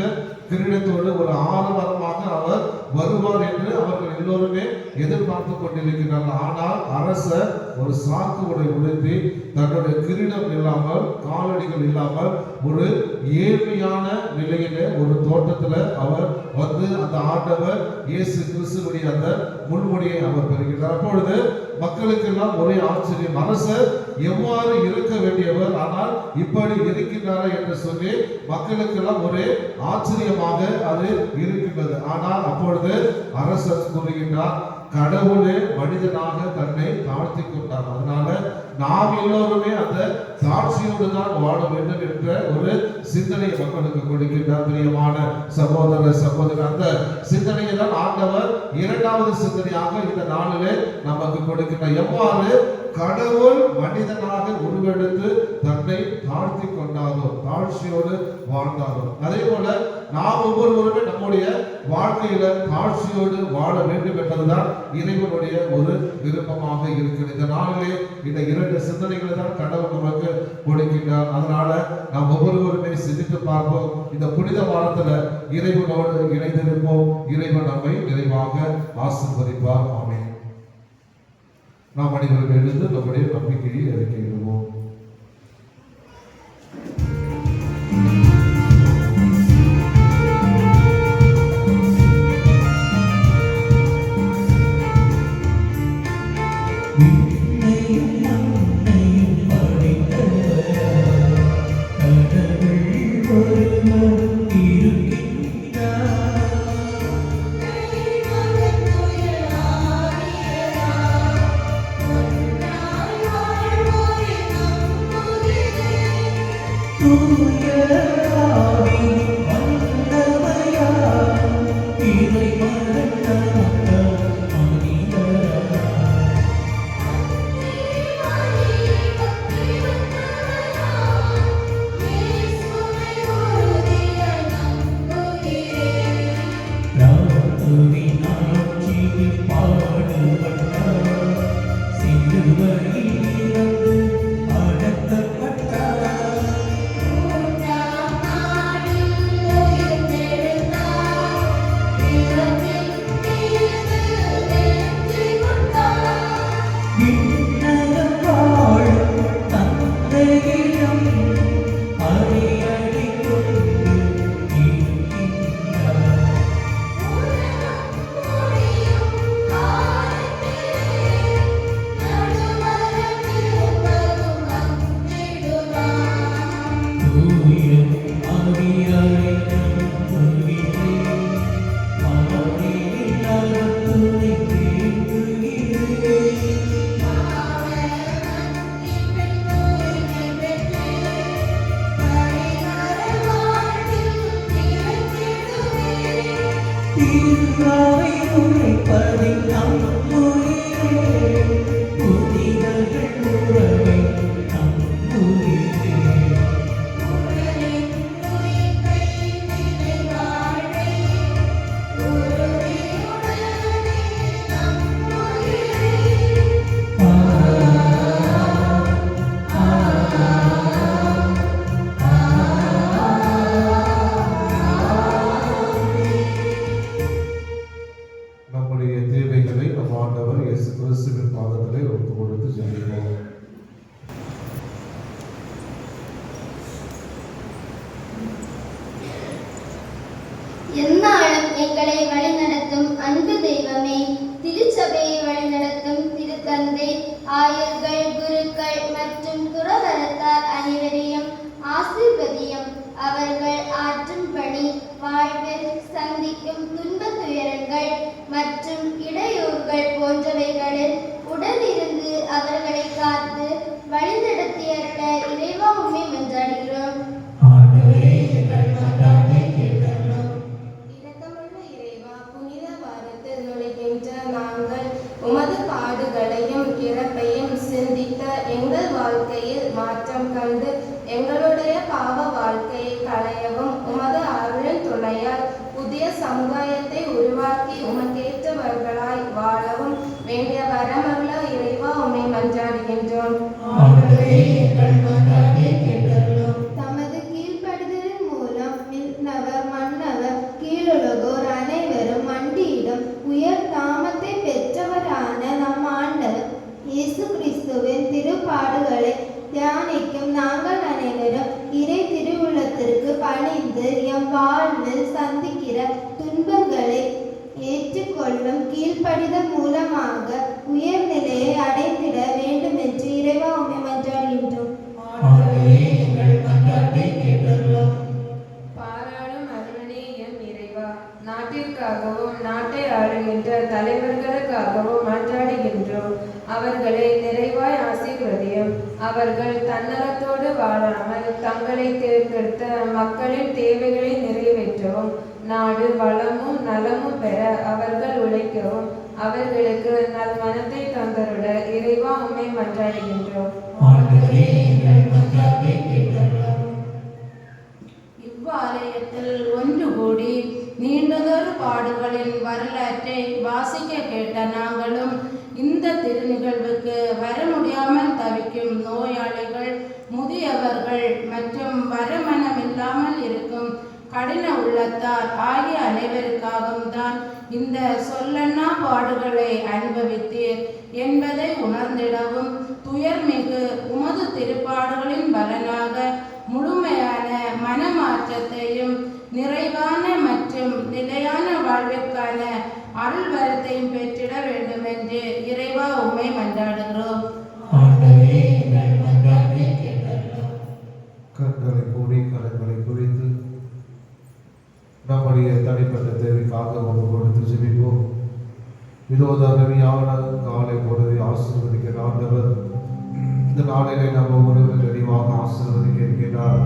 கிரீடத்தோடு ஒரு ஆரவாரமாக அவர் வருவார் என்று அவர்கள் எல்லோருமே எதிர்பார்த்து கொண்டிருக்கிறார்கள். ஆனால் அரசர் ஒரு சாக்கு உடை உடுத்தி தன்னுடைய கிரீடம் இல்லாமல் காலடிகள் இல்லாமல் ஒரு ஏழ்மையான நிலையில ஒரு தோட்டத்துல அவர் வந்து அந்த ஆண்டவர் இயேசு கிறிஸ்துவுடைய அந்த முன்மொழியை அவர் பெறுகிறார். அப்பொழுது மக்களுக்கெல்லாம் ஒரே ஆச்சரியம், அரசர் எவ்வாறு இருக்க வேண்டியவர் ஆனால் இப்படி இருக்கின்றாரா என்று சொல்லி மக்களுக்கெல்லாம் ஒரே ஆச்சரியமாக அது இருக்கின்றது. ஆனால் அப்பொழுது அரசர் கூறுகின்றார், கடவுளே மனிதனாக தன்னை தாழ்த்தி கொண்டார், அதனால நாம் எல்லோருமே அந்த தாட்சியோடு தான் வாழ வேண்டும் என்ற ஒரு சிந்தனை மக்களுக்கு கொடுக்கின்றார். பிரியமான சகோதர சகோதரி, அந்த சிந்தனையை தான் ஆண்டவர் இரண்டாவது சிந்தனையாக இந்த நாளிலே நமக்கு கொடுக்கின்றார். எவ்வாறு கடவுள் மனிதனாக உருவெடுத்து தன்னை தாழ்த்தி கொண்டாரோ, தாழ்ச்சியோடு வாழ்ந்தாரோ, அதே போல நாம் ஒவ்வொருவருமே நம்முடைய வாழ்க்கையில தாழ்ச்சியோடு வாழ வேண்டும் என்பதுதான் இறைவனுடைய ஒரு விருப்பமாக இருக்கிறது. இந்த நாளிலே இந்த இரண்டு சிந்தனைகளை தான் கடவுள் நமக்கு கொடுக்கின்றார். அதனால நாம் ஒவ்வொருவருமே சிந்தித்து பார்ப்போம். இந்த புனித வாரத்துல இறைவனோடு இணைந்திருப்போம். இறைவன் நம்மை நிறைவாக ஆசீர்வதிப்பார். ஆமென். நாம் அனைவரும் எழுந்து நம்முடைய நம்பிக்கையை அறிக்கையிடுவோம். அடக்கப்பட்டார் தெய்வமே, திருச்சபையை வழிநடத்தும் திருத்தந்தை, ஆயர்கள், குருக்கள் மற்றும் துறவரத்தார் அனைவரையும் ஆசீர்வதியும். அவர்கள் ஆற்றும் பணி, வாழ்வில் சந்திக்கும் துன்பத் துயரங்கள் மற்றும் இடையூறுகள் போன்றவைகளில் உடனிருந்து அவர்களை காத்து வழிநடத்தியருள இறைவா உம்மை மன்றாடுகிறோம். ஆண்டவரே, எங்கள் மன்றாட்டை கேட்டருளும். இரக்கமுள்ள இறைவா, புனித வாரத்தில் நுழைகின்ற நாங்கள் உமது பாடுகளையும் இறப்பையும் சிந்தித்த எங்கள் வாழ்க்கையில் மாற்றம் கண்டு எங்களுடைய பாவ வாழ்க்கையை களையவும் உமது அருளின் துணையால் புதிய சமுதாயத்தை உருவாக்கி உமக்கேற்றவர்களாய் வாழவும் வேண்டிய வரமருள இறைவா உம்மை மன்றாடுகின்றோம். ஆண்டவரே, எங்கள் மன்றாட்டை கேட்டருளும். தமது கீழ்ப்படுதலின் மூலம் விண்ணவர் மன்னவர் கீழுலகோர் அனைவரும் மண்டியிடும் உயர் நாமத்தை பெற்றவரான நம் ஆண்டவர் இயேசு கிறிஸ்துவின் திருப்பாடுகளை தியானிக்கும் நாங்கள் அனைவரும் இறை திருவுள்ளத்திற்கு பணிந்து எம் வாழ்வில் சந்திக்கிற துன்பங்களை ஏற்றுக்கொள்ளும் கீழ்ப்படிதல் மூலமாக உயர்நிலையை அடைந்திட வேண்டும் என்று இறைவா உம்மை மன்றாடுகின்றோம். ஆண்டவரே, எங்கள் மன்றாட்டை கேட்டருளும். பாராளும் அருளனே எம் இறைவா, நாட்டிற்காகவும் நாட்டை ஆளுகின்ற தலைவர்களுக்காகவும் மன்றாடுகின்றோம். அவர்களை நிறைவாய் ஆசீர்வதியும். அவர்கள் தன்னலத்தோடு வாழாமல் தங்களை தேர்ந்தெடுத்த மக்களின் தேவைகளை நிறைவேற்றவும் நாடு வளமும் நலமும் பெற அவர்கள் உழைக்கவும் அவர்களுக்கு நல் மனத்தை தந்தருட இறைவா உம்மை மன்றாடுகின்றோம். ஆண்டவரே, எங்கள் மன்றாட்டை கேட்டருளும். இவ்வாலயத்தில் ஒன்று கூடி நீண்டதொரு பாடுகளின் வரலாற்றை வாசிக்க கேட்ட நாங்களும் இந்த திருநிகழ்வுக்கு வர முடியாமல் தவிக்கும் நோயாளிகள், முதியவர்கள் மற்றும் வரமனமில்லாமல் இருக்கும் கடின உள்ளத்தார் ஆகிய அனைவருக்காகவும் தான் இந்த சொல்லன்னா பாடுகளை அனுபவித்தீர் என்பதை உணர்ந்திடவும் துயர்மிகு உமது திருப்பாடுகளின் பலனாக முழுமையான மனமாற்றத்தையும் நிறைவான மற்றும் நிலையான வாழ்விற்கான அருள்வரத்தையும் பெற்றிட வேண்டும் என்று இறைவா உம்மை மன்றாடுகிறோம். ஆண்டவரே, எங்கள் மன்றாட்டை கேட்டருளும். கண்களை மூடி கரங்களை குறித்து நம்முடைய தனிப்பட்ட தேவைக்காக ஒன்று கொடுத்து ஜெபிப்போம். இதோ தகவியான காலை பொழுதை ஆசீர்வதிக்கிற ஆண்டவர் இந்த நாளிலே நம்ம ஒருவரை நிறைவாக ஆசீர்வதிக்க இருக்கிறார்.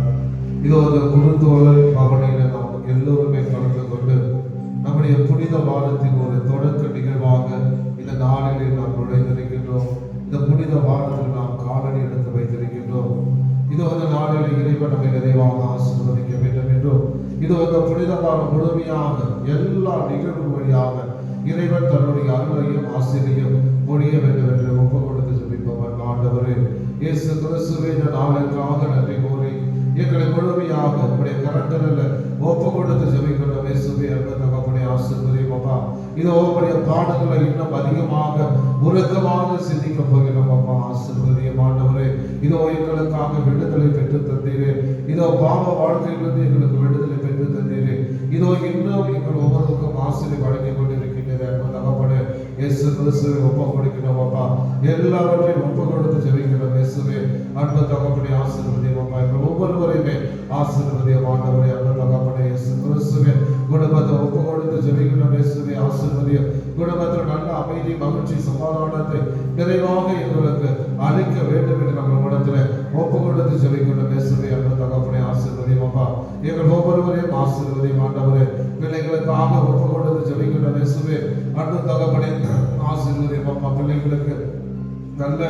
இதோ அந்த குருத்தோழர் பவனியில நாம் எல்லோருமே கலந்து கொண்டு நம்முடைய புனித வாரத்தின் ஒரு தொடக்க நிகழ்வாக இந்த நாளிலே நாம் நுழைந்திருக்கின்றோம். இந்த புனித வாரத்தில் நாம் காலடி எடுத்து வைத்திருக்கின்றோம். இதோ அந்த நாளிலே இறைவன் நம்மை நிறைவாக ஆசீர்வதிக்க வேண்டும் என்றும் இதோ அந்த புனித வாரம் முழுமையாக எல்லா நிகழ்வு வழியாக இறைவன் தன்னுடைய அருளையும் ஆசிரியம் பொழிய வேண்டும் என்று ஒப்பு கொடுத்து ஜெபிப்பவர். ஆண்டவரே இயேசு கிறிஸ்துவே, இந்த நாளுக்காக நன்றி கூறி எங்களை முழுமையாக உடைய கரங்களில் ஒப்பு கொடுத்து ஜெபிக்கிறோம். இயேசுவே, அன்பு தகப்பனே, ஆசீர்வதியும் அப்பா. இதோ உடைய பாடங்களை இன்னும் அதிகமாக உருக்கமாக சிந்திக்க போகிறோம் அப்பா. ஆசீர்வதியும் ஆண்டவரே. இதோ எங்களுக்காக விடுதலை பெற்று தந்தீரே. இதோ பாவ வாழ்க்கையிலிருந்து எங்களுக்கு விடுதலை பெற்று தந்தீரே. இதோ இன்னும் எங்கள் ஒவ்வொருக்கும் ஆசிரியை வழங்கி கொண்டிருக்கின்றது அன்பு தகப்பனே. இயேசு கிறிஸ்துவை ஒப்பு கொடுக்கிறோம் அப்பா. எல்லாவற்றையும் ஒப்பு கொடுத்து ஜெபிக்கிறோம். இயேசுவே, அன்பு தகப்பனே, ஆசீர்வதியும் அப்பா. எங்கள் ஒவ்வொருவரையுமே ஆசீர்வதியும் ஆண்டவரே. அன்பு தகப்பனே, இயேசு கிறிஸ்துவே, குடும்பத்தை ஒப்பு கொடுத்து ஜெபிக்கிறோம். இயேசுவே, ஆசீர்வதியும். குடும்பத்தில் நல்ல அமைதி, மகிழ்ச்சி, சமாதானத்தை நிறைவாக எங்களுக்கு அளிக்க வேண்டும் என்று நாங்கள் இடத்துல ஒப்பு கொடுத்து ஜெபிக்கிறோம். இயேசுவே, அன்பு தகப்பனே, ஆசீர்வதியும் அப்பா. எங்கள் ஒவ்வொருவரையும் ஆசீர்வதியும் ஆண்டவரே. பிள்ளைகளுக்காக ஒப்பு கொடுத்து ஜெபிக்கிறோம். இயேசுவே, அன்பு தகப்பனே, ஆசீர்வதியும் அப்பா. பிள்ளைகளுக்கு நல்ல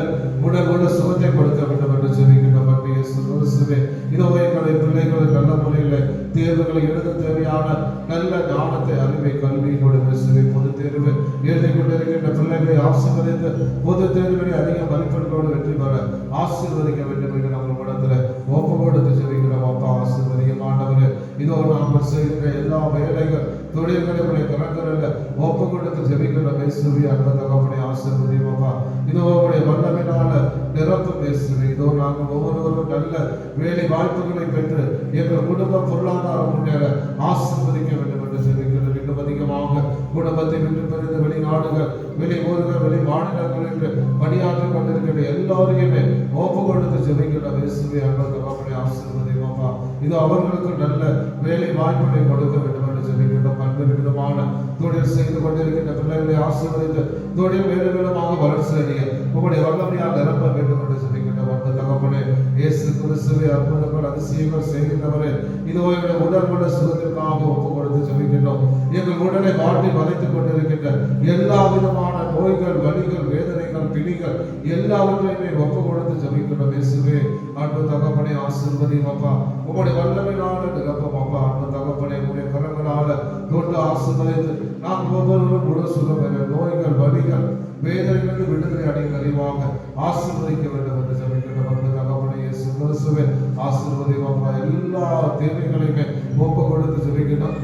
உடல் சுகத்தை கொடுக்க வேண்டும் என்று ஜெபிக்கிறோம். அன்பு இயேசு கிறிஸ்துவே, இதோ எங்களுடைய பிள்ளைகள் நல்ல முறையில் தேர்வுகளை எழுத தேவையான நல்ல ஞானத்தை, அறிவை, கல்வி கொடுங்க. பொது தேர்வு எழுதி கொண்டிருக்கின்ற பிள்ளைகளை ஆசீர்வதித்து பொது தேர்வுகளை அதிக மதிப்பெண்களோடு வெற்றி பெற ஆசீர்வதிக்க வேண்டும் என்று நம்ம இடத்துல ஒப்பு கொடுத்து ஜெபிக்கிறோம் அப்பா. ஆசீர்வதியும் ஆண்டவரே. இதோ நாங்கள் செய்கிற எல்லா வேலைகள், தொழில்களை கலந்துள்ள ஒப்பு கொடுத்து ஜெபிக்கிறோம். இயேசுவே, அன்பு தகப்பனே, ஆசீர்வதியும் அப்பா. இதோ உடைய வல்லமையினால நிரப்பும் இயேசுவே. இதோ நாங்கள் ஒவ்வொருவரும் நல்ல வேலை வாய்ப்புகளை பெற்று எங்கள் குடும்ப பொருளாதாரம் முன்னேற ஆசீர்வதிக்க வேண்டும் என்று ஜெபிக்கிறோம். இன்னும் அதிகமாக குடும்பத்தை விட்டு பிரிந்து வெளிநாடுகள், வெளி ஊர்கள், வெளி மாநிலங்களில் பணியாற்றிக் கொண்டிருக்கிற எல்லாரையுமே ஒப்பு கொடுத்து ஜெபிக்கிற இயேசுவே அன்பு தகப்பனே ஆசீர்வதியும் அப்பா. இது அவர்களுக்கு நல்ல வேலை வாய்ப்புகளை கொடுக்க வேண்டும் என்று ஜெபிக்கின்றோம். பல்வேறு விதமான தொழில் செய்து கொண்டிருக்கின்ற பிள்ளைகளை ஆசீர்வதித்து தொழில் வேறு விதமாக வளர்ச்சி அடைய உங்களுடைய வல்லமையால் நிரப்ப வேண்டும் என்று ஜெபிக்கின்றோம். அன்பு தகப்பனே இயேசு கிறிஸ்துவே அற்புதங்கள் அதிசயங்கள் செய்கின்றவரே, இதோ எங்களுடைய உடற்பட சுகத்திற்காக ஒப்பு கொடுத்து ஜெபிக்கின்றோம். எங்கள் உடலை வாட்டி வளைத்துக் கொண்டிருக்கின்ற எல்லா விதமான நோய்கள், வலிகள், வேதனைகள், பிணிகள் எல்லாவற்றையுமே ஒப்பு கொடுத்து ஜெபிக்கின்றோம். இயேசுவே அன்பு தகப்பனே ஆசீர்வதியும் அப்பா. உங்களுடைய வல்லமையினால நிரப்பம் அப்பா. அன்பு தகப்பனே உங்களுடைய கரங்களால தொட்டு ஆசீர்வதித்து நாம் ஒவ்வொருவரும் முழு சுகம் பெற நோய்கள், வலிகள், வேதனைகளுக்கு விடுதலை அடைய நிறைவாக ஆசீர்வதிக்க வேண்டும் என்று ஜெபிக்கின்றோம். அன்பு தகப்பனே இயேசு கிறிஸ்துவே ஆசீர்வதியும் அப்பா. எல்லா தேவைகளையுமே ஒப்பு கொடுத்து ஜெபிக்கின்றோம்.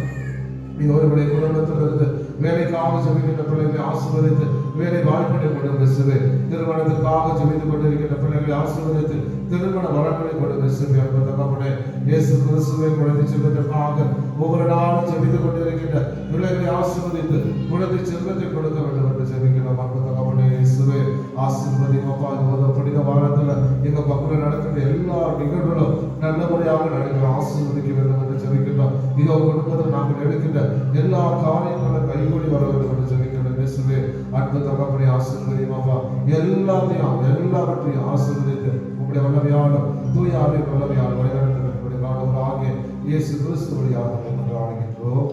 இவர்களுடைய குடும்பத்திலிருந்து வேலைக்காக ஜெபிக்கின்ற பிள்ளைகளை ஆசீர்வதித்து வேலை வாய்ப்புகளை கொடுங்க. திருமணத்திற்காக ஜெபித்துக் கொண்டிருக்கின்ற பிள்ளைகளை ஆசீர்வதித்து திருமண வரங்களை கொடுங்க. அன்பு தகப்பனே இயேசு கிறிஸ்துவை குழந்தை செல்வதற்காக ஒவ்வொரு நாளும் ஜெபித்துக் கொண்டிருக்கின்ற பிள்ளைகளை ஆசீர்வதித்து குழந்தை செல்வத்தை கொடுக்க வேண்டும் என்று ஜெபிக்கிறோம். அன்பு தகப்பனே இயேசுவே ஆசீர்வதியும் அப்பா. புனித வாரத்துல எங்க பக்கம் நடக்கின்ற எல்லா நிகழ்வுகளும் நல்ல முறையாக நடக்கிற ஆசீர்வதிக்க வேண்டும் என்று ஜெபிக்கின்றோம். இதோ குடும்பத்தில் நாங்கள் எடுக்கின்ற எல்லா காரியங்களும் கைகூடி வர வேண்டும் என்று ஜெபிக்கின்றோம். இயேசுவே அன்பு தகப்பனே ஆசீர்வதியும் அப்பா. எல்லாவற்றையும் ஆசீர்வதித்து உங்களுடைய வல்லமையான தூய ஆவியின் வல்லமையான வழிநடத்துகிற ஆகிய இயேசு கிறிஸ்து வழியாக என்று ஆடுகின்றோம்.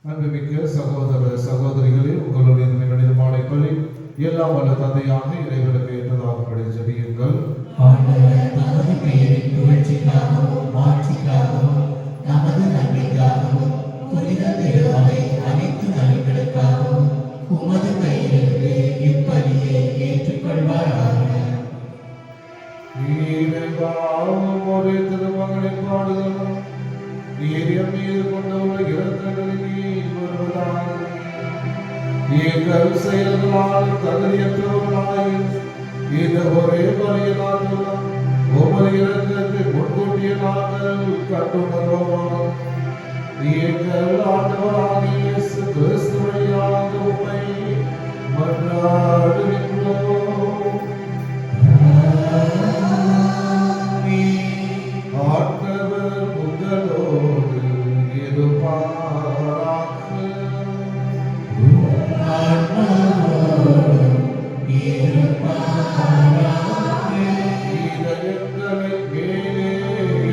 அன்புமிக்க சகோதர சகோதரிகளே, உங்களுடைய என்னுடைய மாலைப்பள்ளி எல்லாம் வல்ல தந்தையாக இறைவனுக்கு ஏற்றதாக ஜெபியுங்கள். ஆண்டவர் நமது பெயரின் புகழ்ச்சிக்காகவும் மாட்சிக்காகவும் நமது நன்மைக்காகவும் புனித திருமலை அனைத்து நன்மைகளுக்காகவும் உமது கையிலிருந்து இப்பலியை ஏற்றுக்கொள்வாராக. ஒரே திருமகளின் பாடுகளும் நீரியம் மீது கொண்டுள்ள இரக்கங்களை வருவதாக எங்கள் செயல்களால் தகுதியற்றவர்களாய் இந்த ஒரே பலியினால் ஒவ்வொரு இரக்கத்தை முன்கூட்டிய நாங்கள் கண்டுணர்வோம். எங்கள் ஆண்டவராகிய இயேசு கிறிஸ்து வழியாக உம்மை மன்றாடுகின்றோம். ஆண்டவர் உங்களோடு இருப்பாராக. இதயங்களை மேலே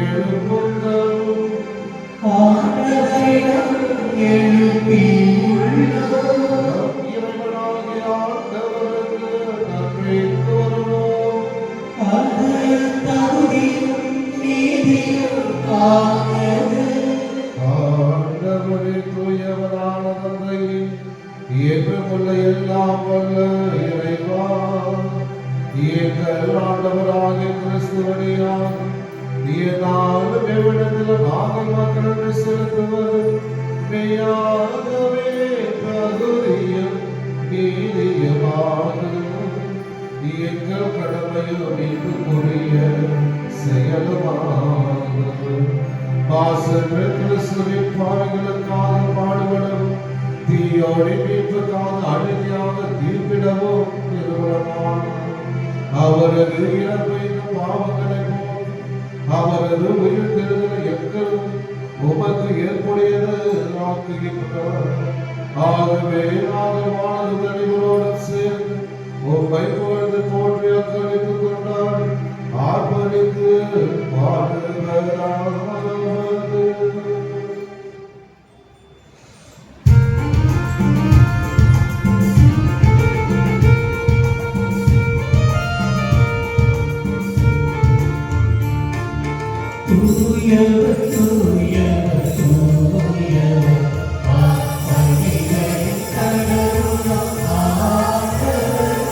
எழுப்புங்கள். இறைவனாகிய ஆண்டவருக்கு நன்றி கூறுவோம். ஆண்டவரே தூயவரான தந்தையே, என்றுமுள்ள எல்லாம் வல்ல இறைவா, எங்கள் ஆண்டவராகிய கிறிஸ்து வழியாக நாளும் எவ்விடத்தில் நாங்கள் மக்களுக்கு செலுத்துவது மெய்யாகவே தகுதியும் நீதியுமாகும். எங்கள் கடமையும் மீட்புக்குரிய செயலுமாகிறது. பாசற்ற கிறிஸ்துவின் பாவிகளுக்காக பாடுபடும் தீயோடி மீட்புக்காக அழுதியாக தீர்ப்பிடவும் நிறுவனமான அவரது இறப்பை பாவங்களை போக்கி அவரது உயிர் தெழுதலை எங்கள் உமக்கு ஏற்புடையது ஆக்குகின்றார். ஆகவே நாங்கள் வானது அனைவரோடு சேர்ந்து உம்மை புகழ்ந்து போற்றி அக்களித்து கொண்டாடி ஆர்ப்பரித்து பாடுவதாவது. தூயவர் தூயவர் தூயவர் ஆபரிகளின் கடவுளாம் ஆண்டவர்.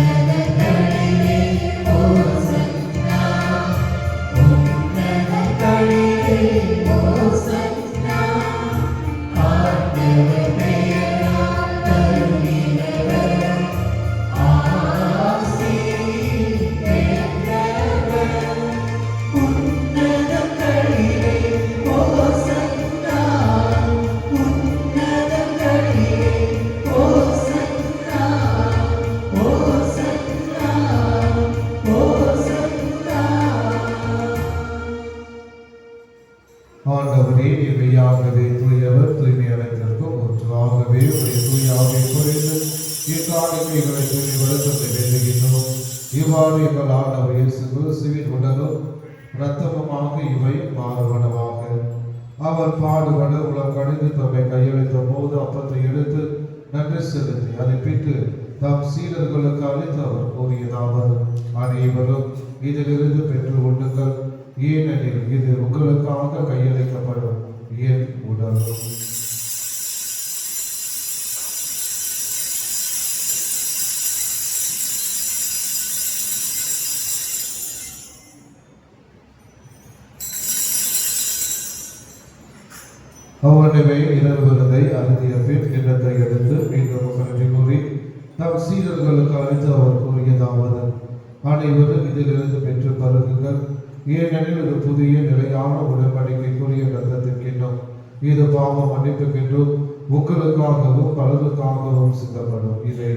உன்னதங்களிலே ஓசன்னா, உன்னதங்களிலே ஓசன்னா. ஆண்டவர் பெயரால் வருகிறவர், ஆசி பெற்றவர். உன்னதங்களிலே ஓசன்னா, உன்னதங்களிலே ஓசன்னா, ஓசன்னா, ஓசன்னா. ஆண்டவரே இவையாகவே தூயவர் தூய்மை அனைத்திற்கும் ஒன்றாகவே உடைய தூயாவை குறைந்து இக்காணிக்கைகளை தூய்மைப்படுத்த வேண்டுகின்றோம். இவ்வாறு எங்கள் ஆண்டவர் இயேசு கிறிஸ்துவின் உடலும் இரத்தமுமாக இவை மாறுவனவாக. அவர் பாடுபட உலகம் கடிந்து தம்மை கையளித்த போது அப்பத்தை எடுத்து நன்றி செலுத்தி அதை பிட்டு தம் சீடர்களுக்கு அளித்து அவர் கூறியதாவது: அனைவரும் இதிலிருந்து பெற்று உண்ணுங்கள், ஏனெனில் இது உங்களுக்காக கையளிக்கப்படும் என் உடல். அவ்வளவே இரவு விருதை அருந்திய பின் கிண்ணத்தை எடுத்து மீண்டும் கல்வி கூறி தம் சீடர்களுக்கு அழைத்து அவர் கூறியதாவது: அனைவரும் இதிலிருந்து பெற்று பருகுங்கள், ஏனெனில் இது புதிய நிலையான உடன்படிக்கைக்குரிய இரத்தத்தின் கிண்ணம். இது பாவ மன்னிப்புக்கென்றும் உங்களுக்காகவும் பலருக்காகவும் சிந்தப்படும். இதை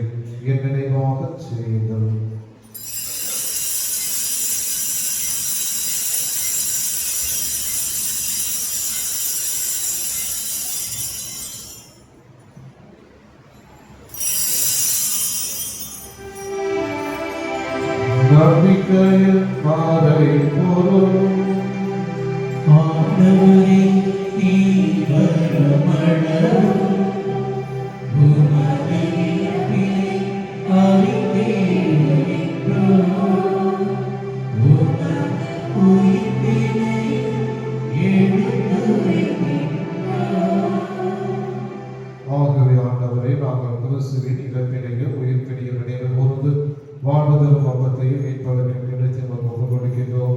என் நினைவாக செய்யுங்கள். நம்பிக்கையில் மாறை பொருள் ஆண்டவரே, நீர் வருமளவும் உமது இறப்பினை அறிக்கையிடுகின்றோம். உமது உயிர்ப்பினை எடுத்துரைக்கின்றோம். ஆகவே ஆண்டவரே, நாங்கள் கிறிஸ்துவின் இறப்பினையும் உயிர்ப்பினையும் நினைவு கூர்ந்து வாழ்வதரும் அப்பத்தையும் மீட்பதற்கும் கிடைத்து ஒப்பு கொடுக்கின்றோம்.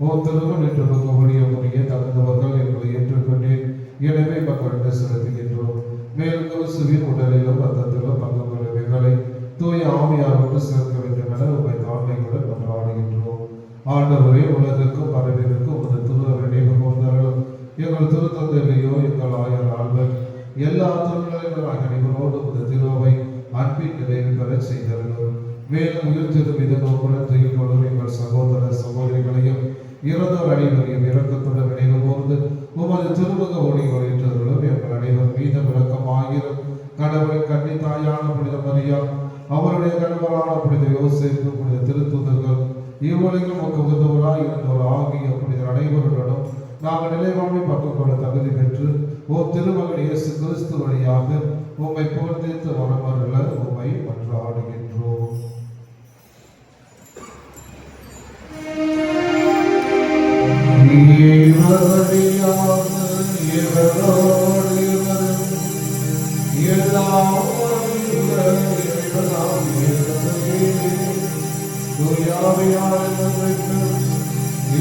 ஓ திருவன் என்று ஒழிய முறைய தகுந்தவர்கள் எங்களை ஏற்றுக்கொண்டேன், எனவே மக்களிடம் செலுத்துகின்றோம். மேலும் கிறிஸ்துவின் உடலிலும் ரத்தத்திலும் பங்கு கொள்ளுவைகளை தூய ஆவியாரோடு சேர்க்க வேண்டும் என உங்களை தாழ்மையுடன் கொண்டாடுகின்றோம். ஆண்டவரே, உலகிற்கும் பரவிற்கும் உமது திருவருள் நினைவு கூர்ந்தாலும் எங்கள் திருத்தந்தையிலேயோ எங்கள் ஆயர் ஆழ்வர் எல்லா தொழில்களையும் அனைவரோடு உமது திருவை அன்பின் நிறைவு பெற செய்தார்கள். மேலும் உயிர்த்தெழும் இது நோக்குடன் துயில் கொள்ளும் எங்கள் சகோதர சகோதரிகளையும் இறந்தோர் அனைவரையும் இரக்கத்துடன் நினைவு கூர்ந்து உமது திருமுக ஒளிகள் ஏற்றவர்களும் எங்கள் அனைவர் மீது விளக்கமாயிரும். கடவுளின் கன்னி தாயான புனித மரியா, அவருடைய கணவரான புனித யோசேப்பு, புனித திருத்தூதர்கள், இவ்வுலகில் உகந்தவராய் இருந்தோர் ஆகிய புனித அனைவருடனும் நாங்கள் நிலைவாழ்வை பங்கு கொள்ள தகுதி பெற்று ஓ திருமகன் இயேசு கிறிஸ்து வழியாக உம்மை புகழ்ந்தேத்து வரமருள உம்மை மன்றாடுகின்றோம்.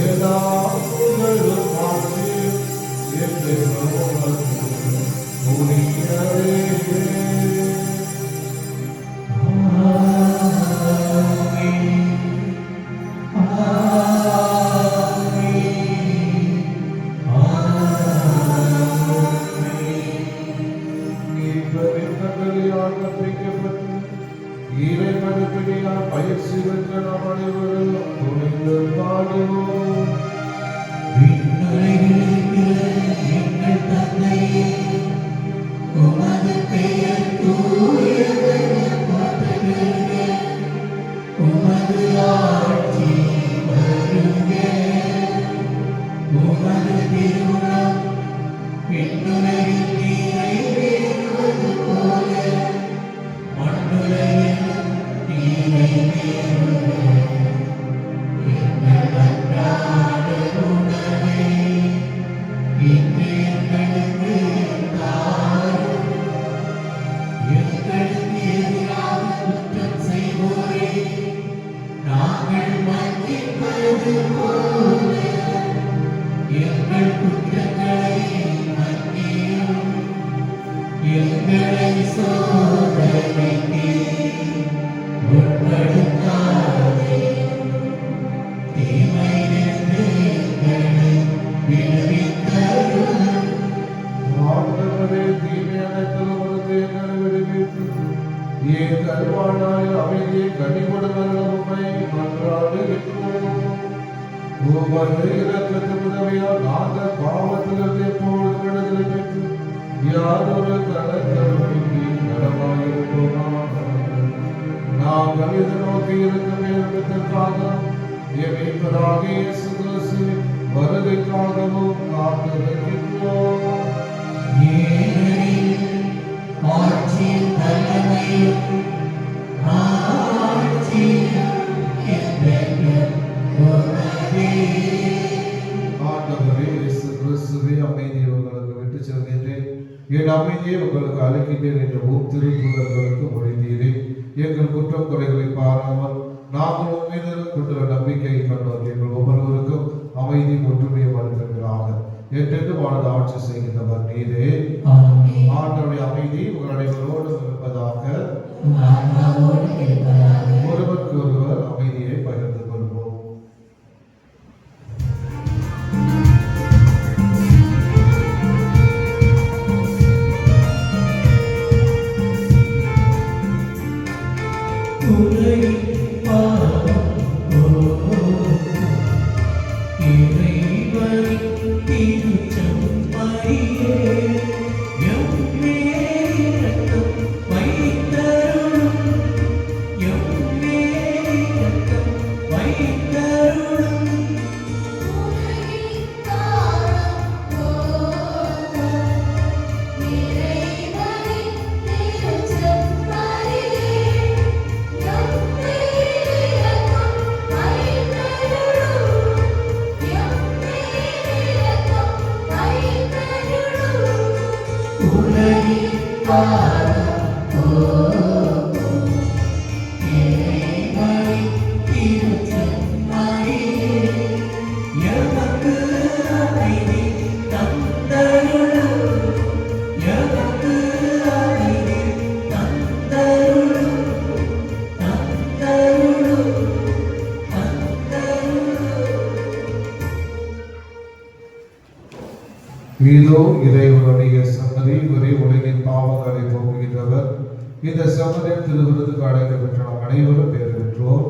எல்லா புகழும் ஆட்சியும் என்றென்றும் உமக்கு உரியதே. பயிற்சி பெற்ற நாம் அனைவரும் துணிந்து பாடுவோம். விண்ணுலகில் இருக்கிற எங்கள் தந்தையே, உமது பெயர் தூயதென போற்றுக. உமது ஆட்சி வருக. உமது திருவுளம் விண்ணுலகில் நிறைவேறுவது போல மண்ணுலகில் நிறைவேறுக. எங்கள் அன்றாட உணவை இன்று எங்களுக்கு தாரும். எங்களுக்கு எதிராக குற்றம் செய்வோரை நாங்கள் மன்னிப்பது போல எங்கள் குற்றங்களை மன்னியும். எங்களை சோதனைக்கு உட்படுத்தாதேயும். தீமையிலிருந்து எங்களை விடுவித்தருளும். ஆண்டவரே, தீமை அனைத்திலும் இருந்து எங்களை விடுவித்து என் கருவானாய் அமைதியை கனிவுடன் உம்மை மன்றாடுகின்றோம். உமது இரக்கத்தின் உதவியால் நாங்கள் பாவத்திலிருந்து எப்பொழுதும் விடுதலை பெற்று யாதொரு கலக்கமின்றி நலமாயிருப்போமாக. நாங்கள் எதிர்நோக்கி இருக்கும் நேரத்திற்காக எமைப்பராகிய இயேசு கிறிஸ்துவின் வருகைக்காகவும் காத்திருக்கின்றோம். ஏனெனில் ஆட்சியும் வல்லமையும் ஆட்சியும் என்றென்றும் உமதே. ஆண்டவரே இயேசு கிறிஸ்துவே, அமைதியை உங்களுக்கு விட்டு செல்கின்றேன், என் அமைதியை உங்களுக்கு அளிக்கின்றேன் என்று திருத்தூதர்களுக்கு மொழிந்தீரே. எங்கள் குற்றம் குறைகளை பாராமல் நாங்கள் உண்மையில கொண்டுள்ள நம்பிக்கையை கண்டோம். எங்கள் ஒவ்வொருவருக்கும் அமைதி ஒற்றுமையை வளர்க்கிறாங்க என்றென்று வாழ்ந்து ஆட்சி செய்கின்றவர் நீரே. ஆமென். ஆண்டவருடைய அமைதி உங்கள் அனைவரோடு இருப்பதாக. ஆன்மாவோடு இருப்பதாக. ஒருவருக்கு ஒருவர் அமைதியை பகிர்ந்து கொள்வோம். உலகின் பாவம் இறைவனின் திருச்செம்மறியே, எம்மேல் இரக்கம் வைத்தருளும். எம்மேல் இரக்கம் வைத்தருளும். உலகின் பாவம் போக்கும் இறைவனின் திருச்செம்மறியே, எமக்கு அமைதி தந்தருளும். எமக்கு அமைதி தந்தருளும். தந்தருளும். இதோ இறைவனுடைய சன்னதி, ஒரே உலகின் பாவங்களை போக்குகின்றவர். இந்த சமரின் திருவிருதுக்கு அழைக்கப்பட்ட நாம் அனைவரும் பேர் பெற்றோர்.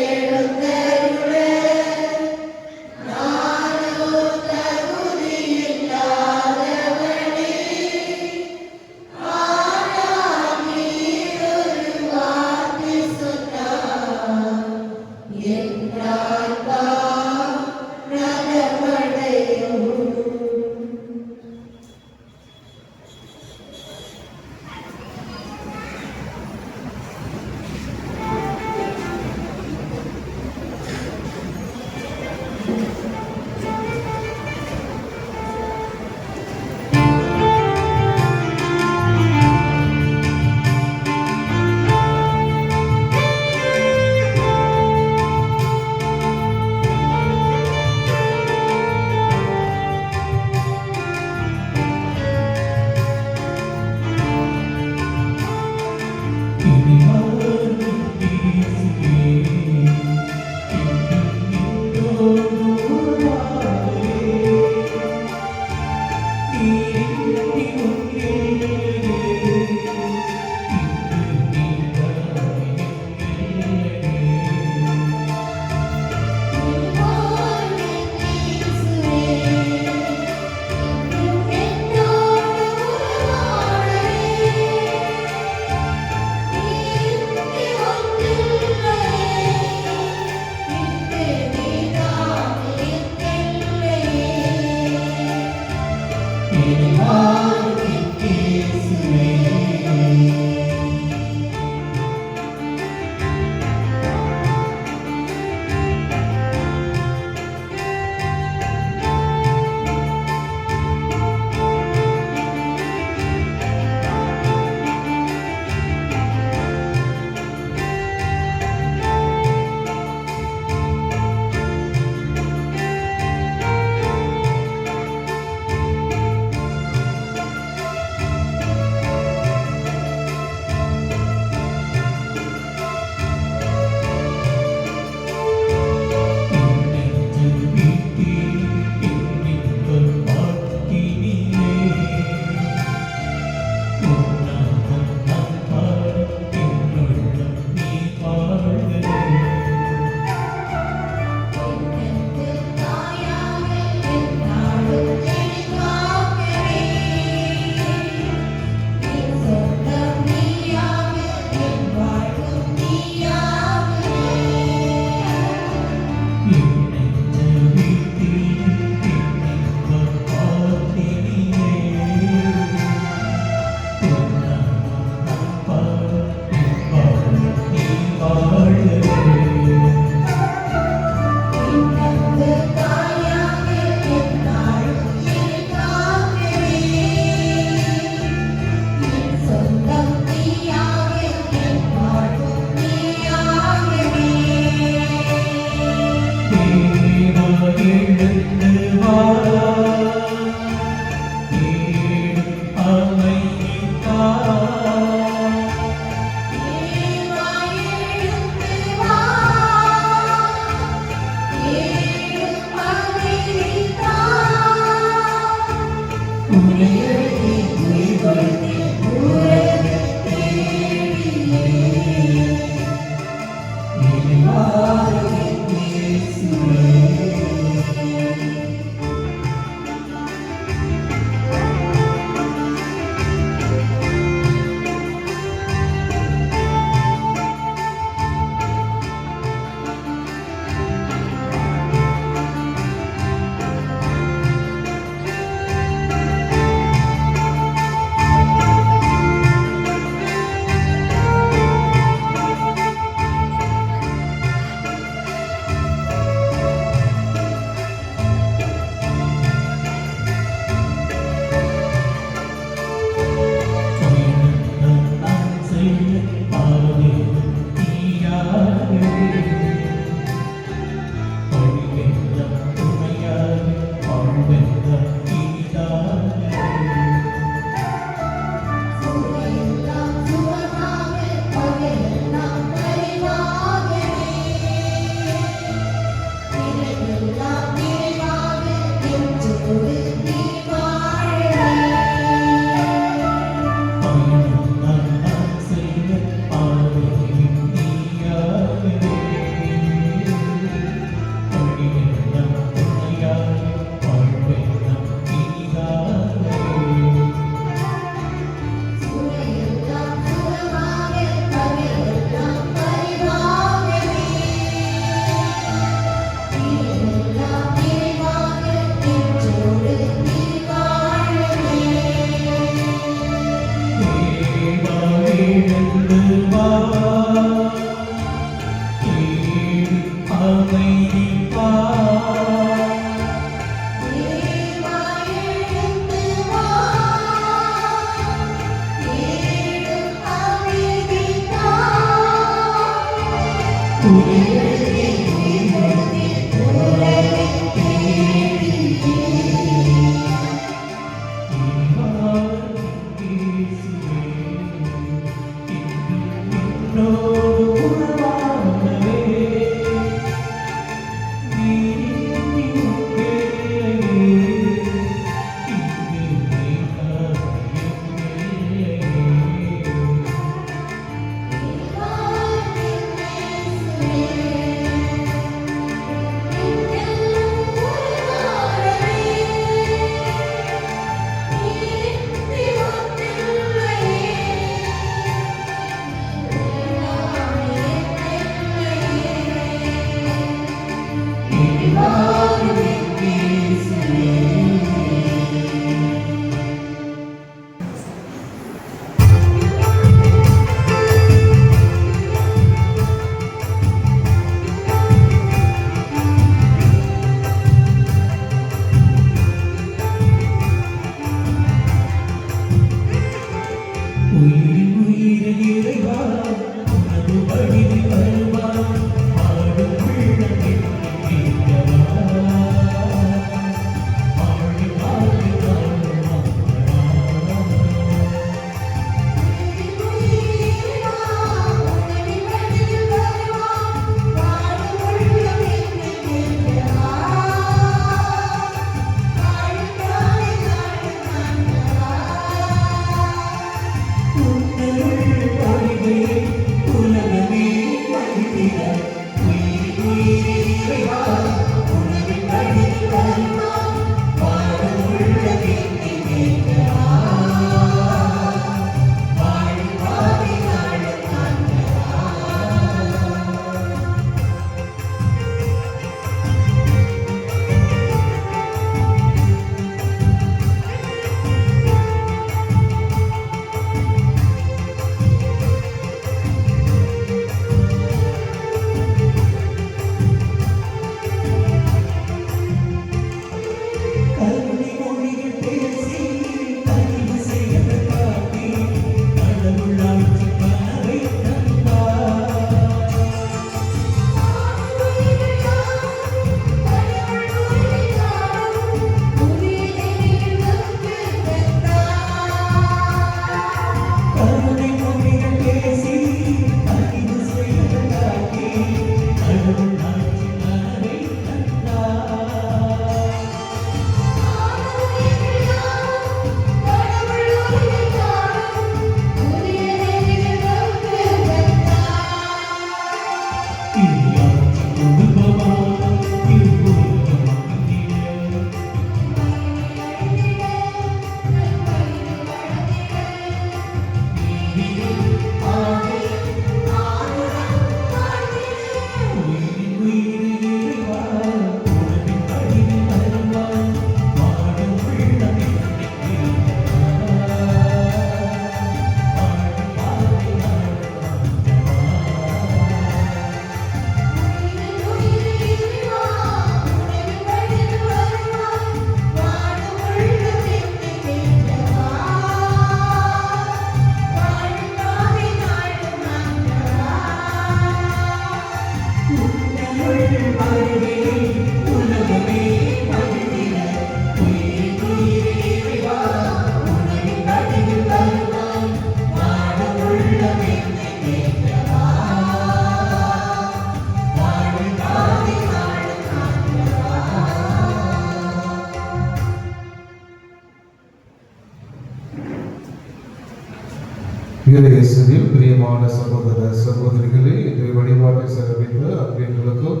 இயேசுவில் பிரியமான சகோதர சகோதரிகளே, இன்றைய வழிபாட்டை சிறப்பித்த அன்பியங்களுக்கும்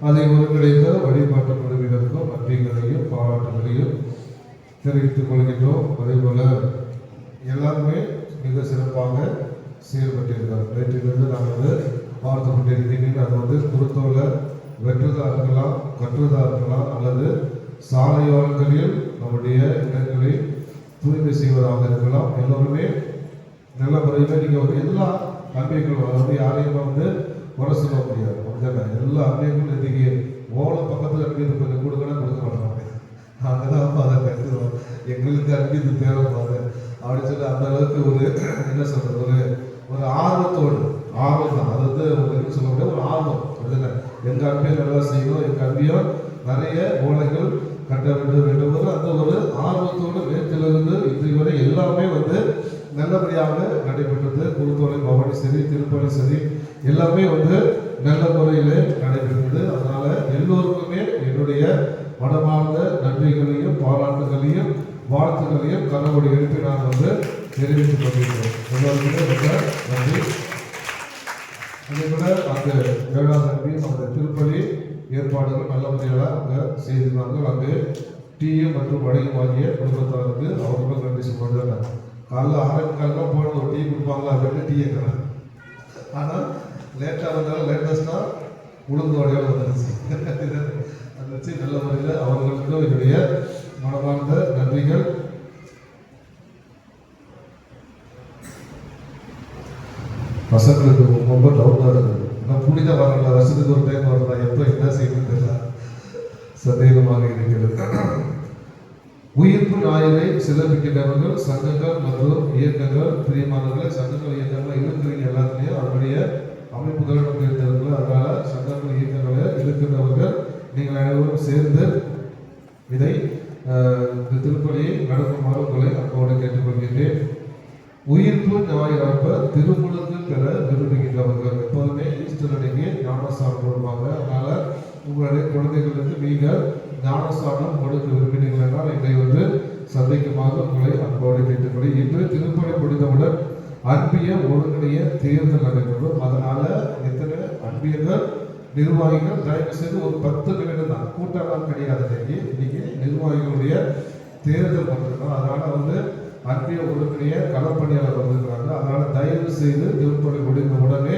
அதை ஒருங்கிணைத்த வழிபாட்டு குழுவினருக்கும் நன்றிகளையும் பாராட்டுகளையும் தெரிவித்துக் கொள்கின்றோம். அதே போல எல்லாருமே மிக சிறப்பாக செயல்பட்டிருக்கிறார். நேற்றிலிருந்து நாங்கள் பார்த்து கொண்டிருக்கிறீர்கள். அது குருத்தோல வெற்றுதா இருக்கலாம், கற்றுதா இருக்கலாம், அல்லது சாலையோரங்களில் நம்முடைய இடங்களை தூய்மை செய்வதாக இருக்கலாம். எல்லோருமே நல்ல முறையில் நீங்கள் எல்லா அன்பியங்களும் யாரையும் குறை சொல்ல முடியாது. அப்படிதானே? எல்லா அன்பியங்களும் இன்னைக்கு ஓலம் பக்கத்தில் அன்பியது கொஞ்சம் கொடுக்கணும் கொடுக்க மாட்டாங்க. நாங்கள் தான் அதை கற்றுவோம், எங்களுக்கு அன்பியது தேவைப்பாங்க அப்படின்னு சொல்லி அந்த அளவுக்கு என்ன சொல்றது, ஒரு ஆர்வத்தோடு, ஆர்வம் தான் அது என்ன சொல்ல முடியாது, ஒரு ஆர்வம். அப்படிதானே? எங்கள் அன்பியம் நல்லா செய்யணும், எங்கள் அன்பியம் நிறைய ஓலைகள் கட்ட வேண்டும் அந்த ஒரு ஆர்வத்தோடு நேற்றிலிருந்து இன்றைய வரை எல்லாமே நல்லபடியாக நடைபெற்றது. குருத்தோலை பவனி சரி, திருப்பணி சரி, எல்லாமே நல்ல முறையில் நடைபெற்றது. அதனால எல்லோருக்குமே என்னுடைய மனமார்ந்த நன்றிகளையும் பாராட்டுகளையும் வாழ்த்துக்களையும் கனவோடு எழுப்பி நான் தெரிவித்துக் கொண்டிருக்கிறோம். எல்லோருக்குமே ரொம்ப நன்றி. அதே போல அந்த ஏழாம் நன்றி அந்த திருப்பலி ஏற்பாடுகள் நல்ல முறையில் அங்கே செய்திருந்தார்கள். அங்கே டீயும் மற்றும் வடையும் வாங்கிய குடும்பத்தாருக்கு அவர்களும் நன்றி சொல்றாங்க. காலைல 6:15 போன ஒரு டீ கொடுப்பாங்களா அப்படின்னு டீ இருக்கிறாங்க. ஆனால் லேட்டாக வந்தாலும் லேட்டஸ்டாக உளுந்து வடையோடு வந்துருச்சு. அதை வச்சு நல்ல முறையில் அவர்களுக்கும் என்னுடைய மனமார்ந்த நன்றிகள். பசங்களுக்கு ரொம்ப டவுட்டாக இருக்குது. நான் புனித வரல, வருஷத்துக்கு ஒரு டைம் வரல, எப்போ என்ன செய்யணும்னு தெரியல, சந்தேகமாக இருக்கிறது. உயிர்ப்பு ஞாயிறை சிறப்பிக்கின்றவர்கள் சங்கங்கள் மற்றும் இயக்கங்கள், பிரியமானவர்கள் சங்கங்கள் இயக்கங்கள் இருக்கிறீங்க எல்லாத்துலேயும் அவருடைய அமைப்புகள் நம்ம இருந்தவர்கள். அதனால சங்கங்கள் இயக்கங்களை இருக்கின்றவர்கள் நீங்கள் அனைவரும் சேர்ந்து இதை இந்த திருப்பலியை நடக்குமாறு உங்களை அப்போடு கேட்டுக்கொள்கின்றேன். உயிர்ப்பு ஞாயிறப்ப திருமுழுக்கு பெற விரும்புகின்றவர்கள் எப்போதுமே ஈஸ்டர் அன்னைக்கு ஞானஸ்தானம் கொடுப்பாங்க. அதனால உங்களுடைய குழந்தைகளுக்கு நீங்கள் ஞானஸ்தானம் கொடுக்க விரும்பினீர்கள் என்றால் இன்றை சந்தைக்குமாக உங்களை அன்போடு கேட்டுக்கொள்ள. இன்று திருப்பலி முடிந்தவுடன் அன்பிய ஒருங்கிணைய தேர்தல் நடைபெறும். அதனால எத்தனை அன்பியர்கள் நிர்வாகிகள் தயவு செய்து ஒரு 10 நிமிடம் தான், கூட்டம்லாம் கிடையாது. இன்னைக்கு நிர்வாகிகளுடைய தேர்தல் பண்ணிருக்கோம். அதனால அன்பிய ஒருங்கிணைய களப்பணியாளர் வந்திருக்கிறாங்க. அதனால தயவு செய்து திருப்பலி முடிந்த உடனே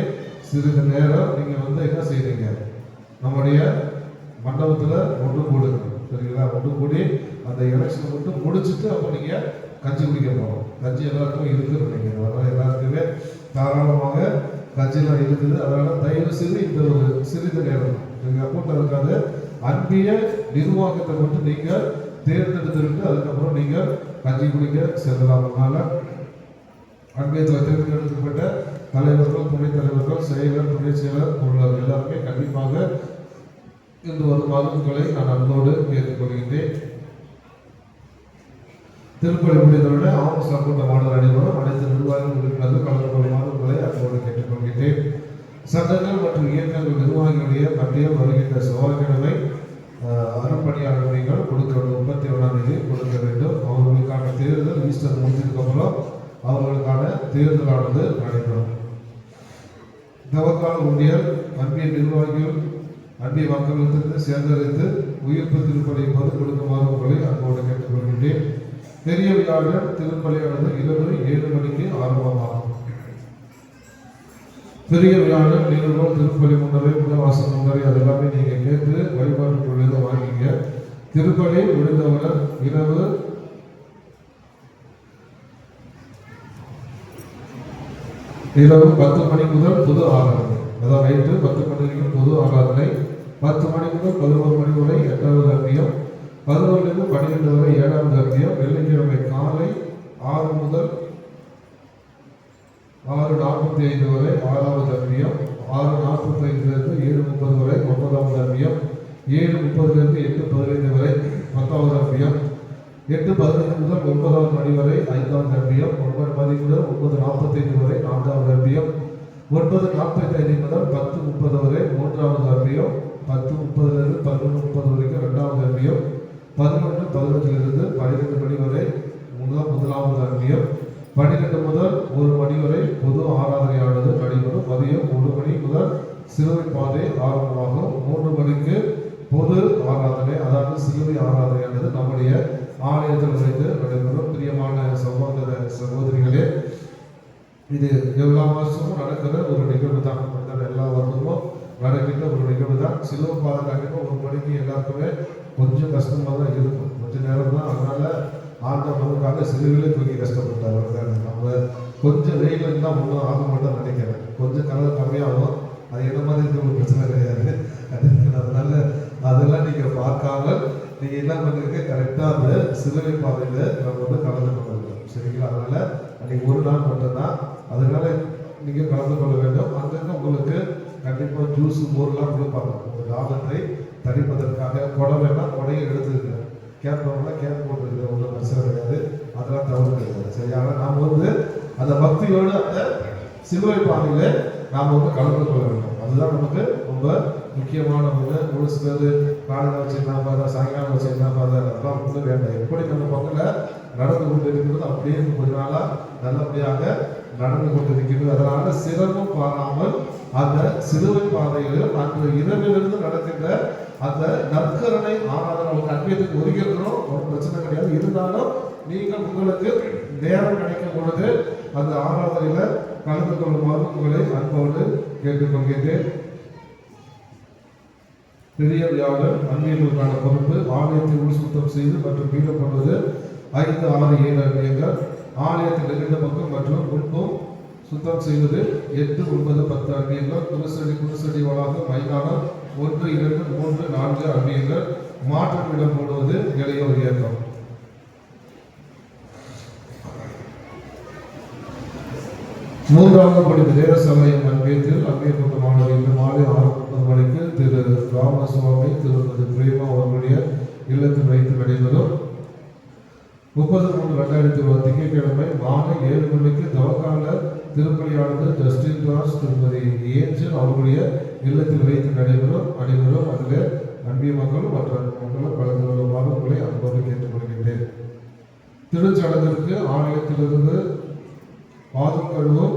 சிறிது நேரம் நீங்க என்ன செய்றீங்க, நம்முடைய மண்டபத்தில் ஒன்று கூடுங்க. சரிங்களா? ஒன்று கூடி அந்த எலெக்ஷன் மட்டும் முடிச்சுட்டு அப்போ நீங்கள் கட்சி குடிக்க போகணும். கட்சி எல்லாருக்கும் இருக்குது நினைக்கிறேன். அதனால் எல்லாருக்குமே தாராளமாக கட்சியெல்லாம் இருக்குது. அதனால் தயவு செய்து இந்த ஒரு சிறிது நேரம் நீங்கள் கூட்டம் இருக்காது. அன்பிய நிர்வாகத்தை மட்டும் நீங்கள் தேர்ந்தெடுத்துட்டு அதுக்கப்புறம் நீங்கள் கட்சி குடிக்க செல்லலாம். அதனால அன்பியத்தில் தேர்ந்தெடுக்கப்பட்ட தலைவர்கள், துணைத் தலைவர்கள், செயலர், துணை செயலர், பொருளாளர் எல்லாருமே கண்டிப்பாக இன்று வரும் வாக்குகளை நான் அன்போடு கேட்டுக்கொள்கின்றேன். திருப்பலி முடிந்தவுடன் ஆமோசா கூட்டமானவர் அனைவரும் அனைத்து நிர்வாகிகள் உறுப்பினர்கள் கலந்து கொள்ளுமாறு உங்களை அன்போடு கேட்டுக்கொள்கின்றேன். சங்கங்கள் மற்றும் இயக்கங்கள் நிர்வாகிகளுடைய பட்டியல் வருகின்ற செவ்வாய்க்கிழமை அறப்பணியாளர்கள் கொடுக்க வேண்டும். 31ஆம் தேதி கொடுக்க வேண்டும். அவர்களுக்கான தேர்தல் ஈஸ்டர் முடிஞ்சதுக்கப்புறம் அவர்களுக்கான தேர்தலானது நடைபெறும். தவக்கால ஊழியர் அன்பிய நிர்வாகிகள் அன்பிய மக்களுக்கு சேர்ந்தறிந்து உயிர்ப்பு திருப்பலி போது கொடுக்குமாறு உங்களை அன்போடு கேட்டுக்கொள்கின்றேன். பெரிய விழாவில் திருப்பலியானது இரவு 7 மணிக்கு ஆரம்பமாகும். பெரிய விழாவில் நீங்கள் திருப்பலி முன்னரே முன்னவாசம் முன்னரே அதெல்லாமே நீங்கள் கேட்டு வழிபாட்டு பொழுது வாங்கிங்க. திருப்பலி முடிந்தவர் இரவு 10 மணி முதல் பொது ஆராதனை, அதாவது நைட்டு 10 மணிக்கு பொது ஆராதனை, 10 மணி முதல் 11 மணி வரை 8வது அர்ப்பியம், 11 12 வரை 7வது அர்ப்பியம். வெள்ளிக்கிழமை காலை 6 முதல் 6:45 வரை 6வது அர்ப்பியம், 6:45 7:30 வரை 9வது அர்ப்பியம், 7:30 8:15 வரை 10வது அர்ப்பியம், 8:15 முதல் 9வது மணி வரை 5வது அர்ப்பியம், 9 மணி முதல் 9:45 வரை 4வது அர்ப்பியம், 9:45 முதல் 10:30 வரை 3வது அர்ப்பியம், 10:30 11:30 வரைக்கும் 2வது அர்ப்பியம், 11:15 12 மணி வரை 1வது அர்ப்பியம், 12 முதல் 1 மணி வரை பாதை ஆரம்பமாகும். 3 மணிக்கு பொது ஆராதனை, அதாவது சிலுவை ஆராதனையானது நம்முடைய ஆலயத்தில் வைத்து நடைபெறும். பிரியமான சகோதர சகோதரிகளே, இது எல்லா வருஷமும் நடக்கிற ஒரு நிகழ்வு தான். எல்லா வருடமும் நடக்கின்ற ஒரு நிகழ்வு தான். சிலுவை பாதை கண்டிப்பாக 1 மணிக்கு எல்லாருக்குமே கொஞ்சம் கஷ்டமாக தான் இருக்கும், கொஞ்சம் நேரம் தான். அதனால ஆண்டவர் நமக்காக சிலுவையிலே தூக்கி கஷ்டப்பட்டார். நம்ம கொஞ்சம் வெயில் இருந்தால் ஒன்றும் ஆக மாட்டோம் நினைக்கிறேன். கொஞ்சம் கலர் கம்மியாகும், அது என்ன மாதிரி இருக்க ஒரு பிரச்சனை கிடையாது. அதனால அதெல்லாம் நீங்கள் பார்க்காம நீங்கள் என்ன பண்ணுறீங்க, கரெக்டாக அந்த சிலுவை பாதையில் நம்ம வந்து கலந்து கொள்ள வேண்டும். சரிங்களா? அதனால அன்றைக்கி ஒரு நாள் மட்டும்தான், அதனால நீங்கள் கலந்து கொள்ள வேண்டும். அங்கங்கே உங்களுக்கு கண்டிப்பாக ஜூஸ் மோர்லாம் கொடுப்பாங்க உங்கள் தாகத்தை தணிப்பதற்காக. குடம் வேணால் குடையை எடுத்துருக்கு, கேப் வேணால் கேப் போட்டுருக்கு, ஒன்றும் பிரச்சனை கிடையாது. அதெல்லாம் தவறு கிடையாது. சரி, ஆனால் நாம் வந்து அந்த பக்தியோடு அந்த சிலுவை பாதையில் நாம் வந்து கலந்து கொள்ள வேண்டும். அதுதான் நமக்கு ரொம்ப முக்கியமான ஒன்று. ஒரு சிலர் காலையில் வச்சு என்ன பார்த்தா, சாயங்காலம் வச்சு என்ன பார்த்தா, அதெல்லாம் வந்து வேண்டாம். எப்படி நம்ம பக்கத்தில் நடந்து கொண்டு இருக்கிறது அப்படியே கொஞ்ச நாளாக நல்லபடியாக நடந்து கொண்டு இருக்கிறது. அதனால சிரமம் பாராமல் அந்த சிலுவை பாதையில் அன்று இரவிலிருந்து நடக்கின்ற அந்த நற்கரணை ஆராதனை அவங்க அன்பியத்துக்கு ஒதுக்கிறோம், ஒரு பிரச்சனை கிடையாது. இருந்தாலும் நீங்கள் உங்களுக்கு நேரம் கிடைக்கும் பொழுது அந்த ஆராதனையில் கலந்து கொள்ளுமாறு உங்களை அன்போடு கேட்டுக்கொள்கின்றேன். பெரிய வியாழன் அன்பியர்களுக்கான பொறுப்பு ஆலயத்தை உள் சுத்தம் செய்து மற்றும் மீதப்படுவது 5, 6, 7 அன்பியங்கள். ஆலயத்தின் நெருங்கிய பக்கம் மற்றும் முன்பும் சுத்தம் செய்வது 8, 9, 10 அன்பியங்கள். குருசடி வளாகம் மைதானம் 1, 2, 3, 4 அன்பியங்கள். மாற்றமிடம் போடுவது இளையோர் இயக்கம். மூன்றாவது படி தேவ சமயம் அன்பியத்தில் அன்பிய கூட்டமானது இன்று மாலை 6:30 மணிக்கு திரு ராமசுவாமி திருமதி பிரேமா அவர்களுடைய இல்லத்தில் வைத்து நடைபெறும். 30/3/2020 திங்கட்கிழமை மாலை 7 மணிக்கு தவக்கால திருப்பலியானது ஜஸ்டின் ராஜ் திருமதி ஏஞ்சல் அவர்களுடைய இல்லத்தில் வைத்து நடைபெறும். அதில் அன்பிய மக்கள் மற்ற மக்களும் கலந்து கொள்ளுமாறு உங்களை அன்போடு கேட்டுக்கொள்கின்றேன். திருச்சடங்கிற்கு ஆலயத்திலிருந்து பாதம் கழுவும்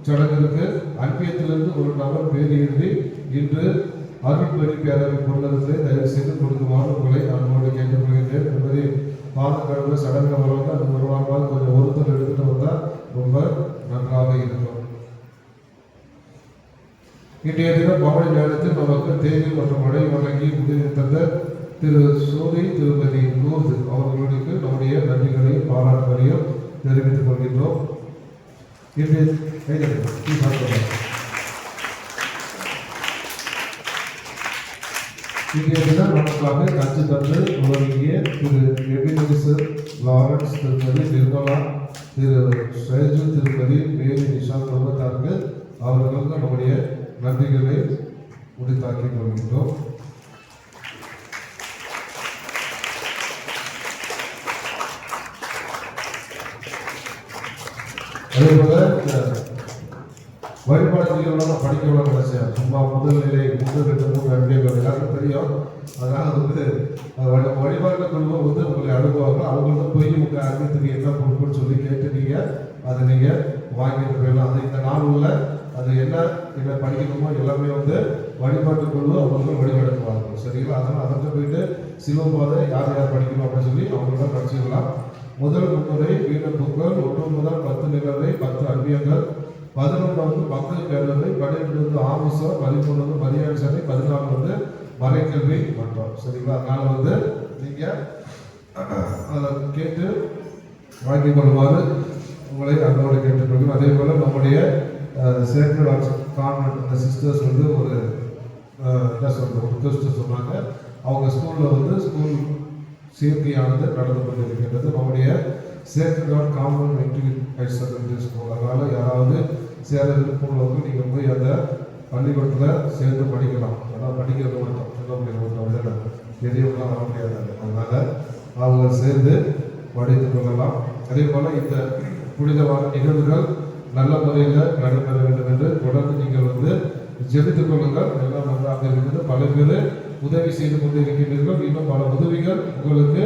சடங்கிற்கு அன்பியத்திலிருந்து ஒரு நபர் பேர் எழுதி இன்று அருள்பெரி பேரவை பொருளத்தை தயவு செய்து கொடுக்குமாறு உங்களை அன்போடு கேட்டுக்கொள்கின்றேன். என்பதை பாதம் கழுவு சடங்கு வருவாங்க, அது ஒரு வாரமாக கொஞ்சம் ஒருத்தர் எடுத்துட்டு வந்தால் ரொம்ப நன்றாக இருக்கும். இன்றைய தினம் பவனி நேரத்தில் நமக்கு தேவி மற்றும் மழை வழங்கி உதவி தந்த திரு சோதி திருமதி நூர்து அவர்களுக்கு நம்முடைய நன்றிகளை பாராட்டுகளையும் தெரிவித்துக் கொள்கின்றோம். இன்றைய தினம் நமக்காக கட்சி தந்து உதவிய திரு எபினேசர் லாரன்ஸ் திருமதி நிர்மலா, திரு ஷேஜு திருமதி மேரி நிஷா குடும்பத்தாருக்கு அவர்களுக்கு நம்முடைய நன்றிகளை உரித்தாக்கிக் கொள்கின்றோம். அதே போல வழிபாடு செய்யலாம் படிக்கலாம் நினைச்சேன். சும்மா முதல் நிலை 1, 2, 3 அன்பியங்கள் எல்லாருக்கும் தெரியும். அதனால வந்து வழிபாட்டு குழுவும் வந்து உங்களை அனுப்புவாங்க. அவங்கள்ட்ட போய் உங்கள் அன்பியத்துக்கு என்ன பொறுப்புன்னு சொல்லி கேட்டு நீங்கள் அதை நீங்கள் வாங்கிட்டு போயிடலாம். அது இந்த நாள் உள்ள அது என்ன படிக்கணுமோ எல்லாமே வந்து வழிபாட்டு குழு அவங்களுக்கு வழிபடுத்துவாங்க. சரிங்களா? அதனால் அதற்கு போயிட்டு சிவபாதை யார் யார் படிக்கணும் அப்படின்னு சொல்லி அவங்கள்ட்ட படிச்சுக்கலாம். முதல் முன்னுரை வீர புக்கள் 1 முதல் 10 நிகழ்வை 10 அன்பியங்கள், 11 மக்கள் பேரவை, 12 ஆமிசம், 13 மரியாதை சபை, 14 மறைக்கல்வி மன்றம். சரிங்களா? அதனால வந்து நீங்கள் அதை கேட்டு வாங்கிக் கொள்ளுமாறு உங்களை அன்போடு கேட்டுக்கொள்கிறோம். அதே போல் நம்முடைய சேக்ரட் ஆர்ட்ஸ் கான்வென்ட் அந்த சிஸ்டர்ஸ் வந்து ஒரு என்ன சொல்கிறது ரிக்வெஸ்ட்டு சொன்னாங்க. அவங்க ஸ்கூலில் வந்து ஸ்கூல் சேர்க்கையானது நடந்து கொண்டிருக்கின்றது. நம்முடைய Sacred Heart Convent Matric Higher Secondary School. அதனால் யாராவது சேர விருப்பம் நீங்கள் போய் அந்த பள்ளிக்கூடத்தில் சேர்ந்து படிக்கலாம். ஆனால் படிக்கிறது மட்டும் சொல்ல முடியாது, பெரியவங்களாம் வர முடியாது. அதனால் அவங்க சேர்ந்து படித்துக் கொள்ளலாம். அதே போல் இந்த புனிதமான நிகழ்வுகள் நல்ல முறையில் நடைபெற வேண்டும் என்று தொடர்ந்து நீங்கள் வந்து ஜெபித்துக் கொள்ளுங்கள். எல்லாம் நன்றாக இருக்குது. பல பேர் உதவி செய்து கொண்டு இருக்கின்றீர்கள். இன்னும் பல உதவிகள் உங்களுக்கு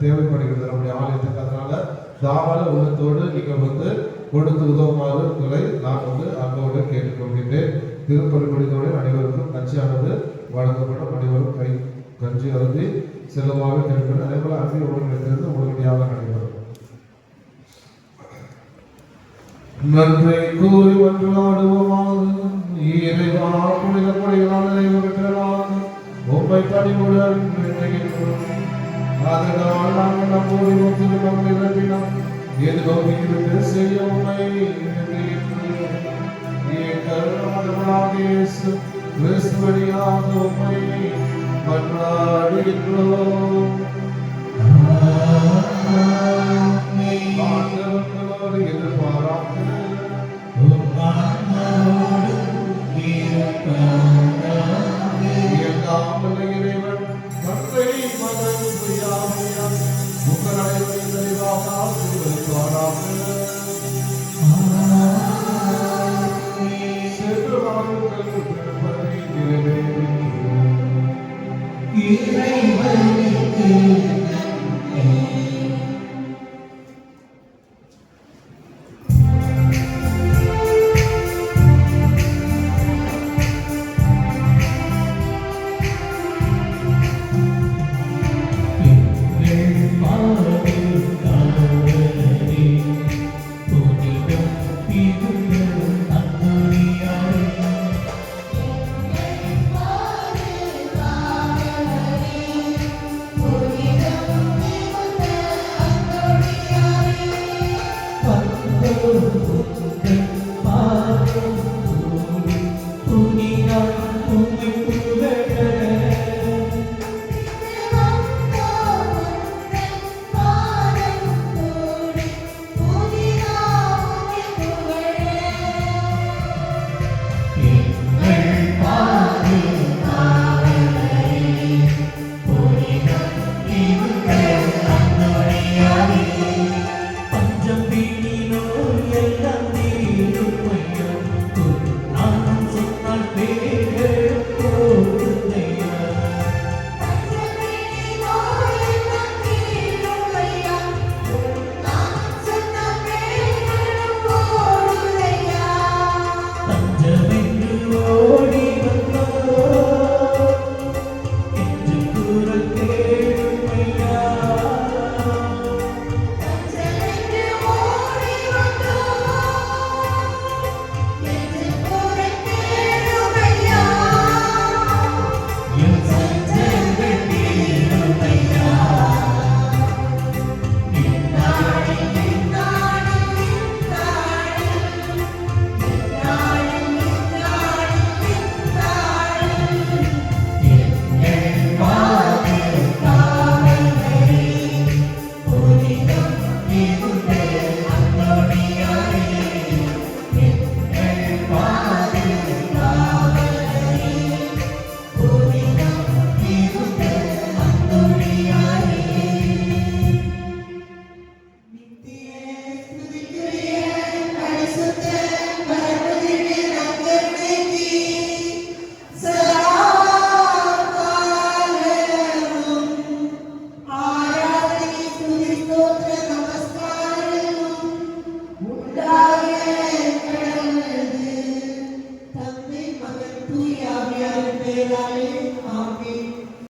தேவைப்படுகிறது நம்முடைய ஆலயத்துக்கு. அதனால் தாராள உள்ளத்தோடு நீங்கள் வந்து கொடுத்து உதவுமாறு உங்களை நான் வந்து அன்போடு கேட்டுக்கொள்கின்றேன். திருப்பலி முடிந்தவுடன் அனைவருக்கும் கஞ்சியானது வழங்கப்படும். அனைவரும் கஞ்சி அருந்தி செல்லுமாக திருப்பி அதேபோல அன்பி ஒருங்கிணைந்திருந்து உடனடியாக நடைபெறும். நன்றை கூறி மன்றாடுவோமாக. இறைவா, புனித கொடைகளால் நிறைவேற்றலாக உம்மை பணிவுடன் வேண்டுகின்றோம். அதனால் நாங்கள் நம்மோடு ஒத்துழைப்பு நிரப்பினோம். எதுவும் இருந்து செய்ய உம்மை வேண்டுகின்றோம். எங்கள் ஆண்டவராகிய இயேசு கிறிஸ்து வழியாக உம்மை மன்றாடுகின்றோம்.